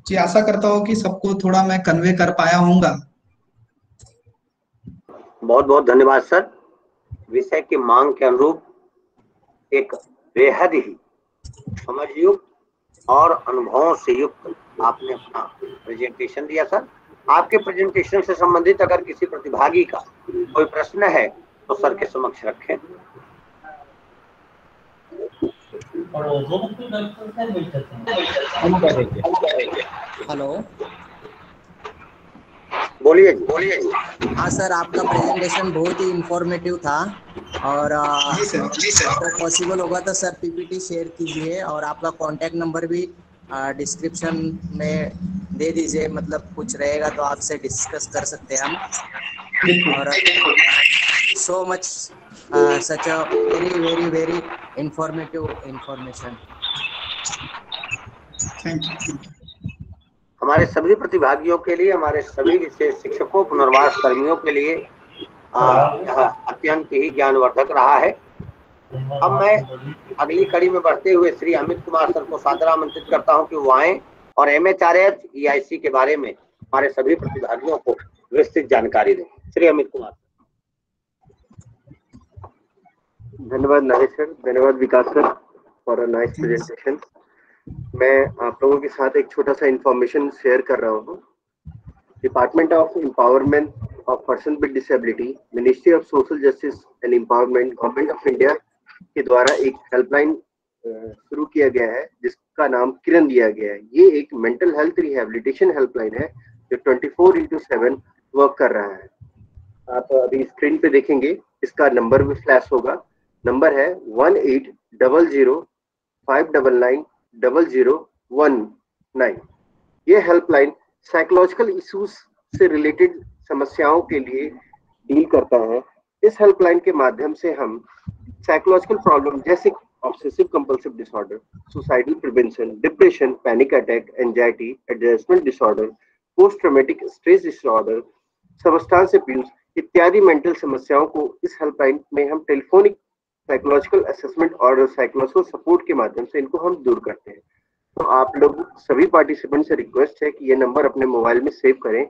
जी, आशा करता हूँ कि सबको थोड़ा मैं कन्वे कर पाया हूँगा। बहुत बहुत धन्यवाद सर। विषय की मांग के अनुरूप एक बेहद ही समझयुक्त और अनुभवों से युक्त आपने अपना प्रेजेंटेशन दिया सर। आपके प्रेजेंटेशन से संबंधित अगर किसी प्रतिभागी का कोई प्रश्न है तो सर के समक्ष रखें। हेलो, बोलिए जी। हाँ सर, आपका प्रेजेंटेशन बहुत ही इंफॉर्मेटिव था, और अगर पॉसिबल होगा तो सर पीपीटी शेयर कीजिए, और आपका कांटेक्ट नंबर भी डिस्क्रिप्शन में दे दीजिए, मतलब कुछ रहेगा तो आपसे डिस्कस कर सकते हैं हम। और so much such a very very very informative information. Thank you. हमारे सभी प्रतिभागियों के लिए, हमारे सभी विशेष शिक्षकों, पुनर्वास कर्मियों के लिए यह अत्यंत ही ज्ञानवर्धक रहा है। अब मैं अगली कड़ी में बढ़ते हुए श्री अमित कुमार सर को सादर आमंत्रित करता हूं कि वो आए और MHRH EIC के बारे में हमारे सभी प्रतिभागियों को विस्तृत जानकारी दें। श्री अमित कुमार। धन्यवाद नागेश सर, धन्यवाद Vikas sir for a nice presentation. मैं आप लोगों के साथ एक छोटा सा इंफॉर्मेशन शेयर कर रहा हूँ। Department of empowerment of person with disability, ministry of social justice and empowerment, government of India के द्वारा एक हेल्पलाइन शुरू किया गया है जिसका नाम किरण दिया गया है। ये एक मेंटल हेल्थ रिहेबिलिटेशन हेल्पलाइन है जो 24/7 वर्क कर रहा है। आप अभी स्क्रीन पे देखेंगे, इसका नंबर भी फ्लैश होगा। नंबर है 1800-599-0019। ये हेल्पलाइन साइकोलॉजिकल इश्यूज से रिलेटेड समस्याओं के लिए डील करता है। इस हेल्पलाइन के माध्यम से हम साइकोलॉजिकल प्रॉब्लम जैसे obsessive compulsive disorder, suicidal prevention, depression, panic attack, anxiety, adjustment disorder, post traumatic stress disorder, substance abuse इत्यादि मेंटल समस्याओं को इस हेल्पलाइन में हम टेलीफोनिक साइकोलॉजिकल असेसमेंट और साइकोलॉजिकल सपोर्ट के माध्यम से इनको हम दूर करते हैं। तो आप लोग सभी पार्टिसिपेंट से रिक्वेस्ट है कि ये नंबर अपने मोबाइल में सेव करें,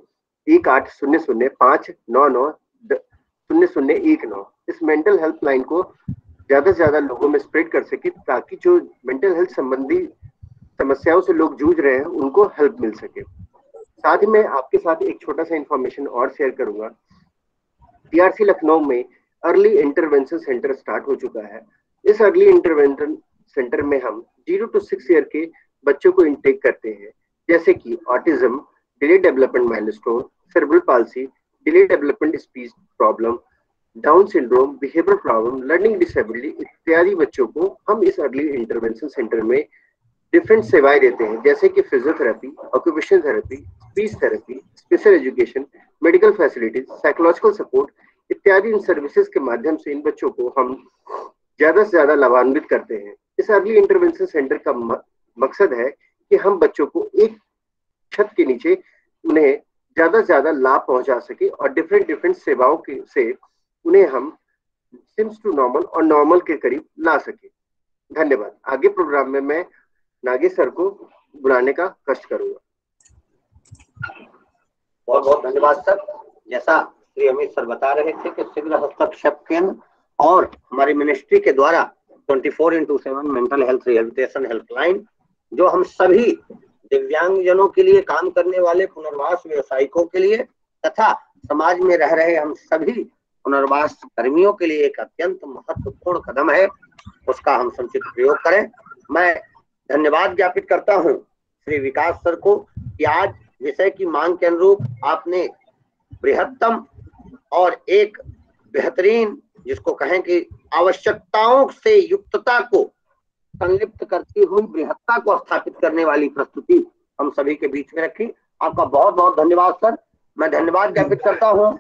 1800-599-0019। इस मेंटल हेल्पलाइन को ज्यादा से ज्यादा लोगों में स्प्रेड कर सके ताकि जो मेंटल हेल्थ संबंधी समस्याओं से लोग जूझ रहे हैं उनको हेल्प मिल सके। साथ ही मैं आपके साथ एक छोटा सा इंफॉर्मेशन और शेयर करूंगा। TRC लखनऊ में अर्ली इंटरवेंशन सेंटर स्टार्ट हो चुका है। इस अर्ली इंटरवेंशन सेंटर में हम 0 to 6 ईयर के बच्चों को इनटेक करते हैं, जैसे कि autism, delay development milestone, cerebral palsy, delay development speech problem, down syndrome, behaviour problem, learning disability इत्यादि बच्चों को हम इस अर्ली इंटरवेंशन सेंटर में डिफरेंट सेवाएं देते हैं, जैसे कि physiotherapy, occupational therapy, speech therapy, special education, medical facilities, psychological support इत्यादि इन सर्विसेज के माध्यम से इन बच्चों को हम ज्यादा से ज्यादा लाभान्वित करते हैं। इस अर्ली इंटरवेंशन सेंटर का मकसद है कि हम बच्चों को एक छत के नीचे उन्हें ज्यादा से ज्यादा लाभ पहुंचा सके और डिफरेंट सेवाओं से उन्हें हम सिम्स टू नॉर्मल और नॉर्मल के करीब ला सके। धन्यवाद। आगे प्रोग्राम में मैं नागेश सर को बुलाने का कष्ट करूंगा। बहुत बहुत धन्यवाद सर। जैसा श्री अमित सर बता रहे थे कि शीघ्र हस्तक्षेप केंद्र और हमारी मिनिस्ट्री के द्वारा 24/7 मेंटल हेल्थ रिहेबिलिटेशन हेल्पलाइन, जो हम सभी दिव्यांगजनों के लिए काम करने वाले पुनर्वास व्यवसायिकों के लिए तथा समाज में रह रहे हम सभी पुनर्वास कर्मियों के लिए एक अत्यंत महत्वपूर्ण कदम है, उसका हम समुचित प्रयोग करें। मैं धन्यवाद ज्ञापित करता हूं श्री विकास सर को कि आज विषय की मांग के अनुरूप आपने बृहत्तम और एक बेहतरीन, जिसको कहें कि आवश्यकताओं से युक्तता को संलिप्त करती हुई बृहत्ता को स्थापित करने वाली प्रस्तुति हम सभी के बीच में रखी। आपका बहुत बहुत धन्यवाद सर। मैं धन्यवाद ज्ञापित करता हूं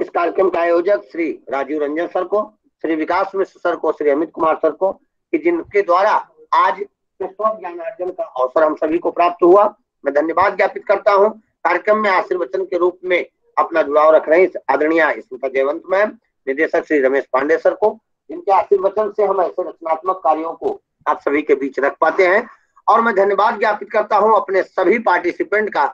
इस कार्यक्रम के आयोजक श्री राजीव रंजन सर को, श्री विकास मिश्र सर को, श्री अमित कुमार सर को, कि जिनके द्वारा आज स्व ज्ञानार्जन का अवसर हम सभी को प्राप्त हुआ। मैं धन्यवाद ज्ञापित करता हूं। कार्यक्रम में आशीर्वचन के रूप में अपना जुड़ाव रख रहे आदरणीय स्मिता जयवंत मैम, निदेशक श्री रमेश पांडे सर को, जिनके आशीर्वचन से हम ऐसे रचनात्मक कार्यों को आप सभी के बीच रख पाते हैं। और मैं धन्यवाद ज्ञापित करता हूं अपने सभी पार्टिसिपेंट का,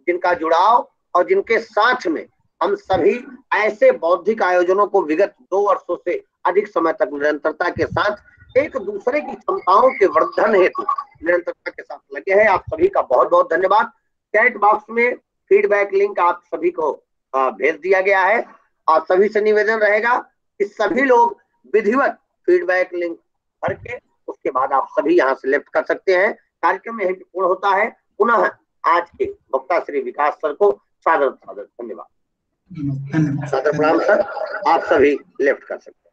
जिनका जुड़ाव और जिनके साथ में हम सभी ऐसे बौद्धिक आयोजनों को विगत 2 वर्षों से अधिक समय तक निरंतरता के साथ एक दूसरे की क्षमताओं के वर्धन हेतु निरंतरता के साथ लगे हैं। आप सभी का बहुत बहुत धन्यवाद। चैट बॉक्स में फीडबैक लिंक आप सभी को भेज दिया गया है और सभी से निवेदन रहेगा कि सभी लोग विधिवत फीडबैक लिंक भर के उसके बाद आप सभी यहाँ से लेफ्ट कर सकते हैं। कार्यक्रम यहीं पूर्ण होता है। पुनः आज के वक्ता श्री विकास सर को सादर धन्यवाद। सादर प्रणाम सर। आप सभी लेफ्ट कर सकते हैं।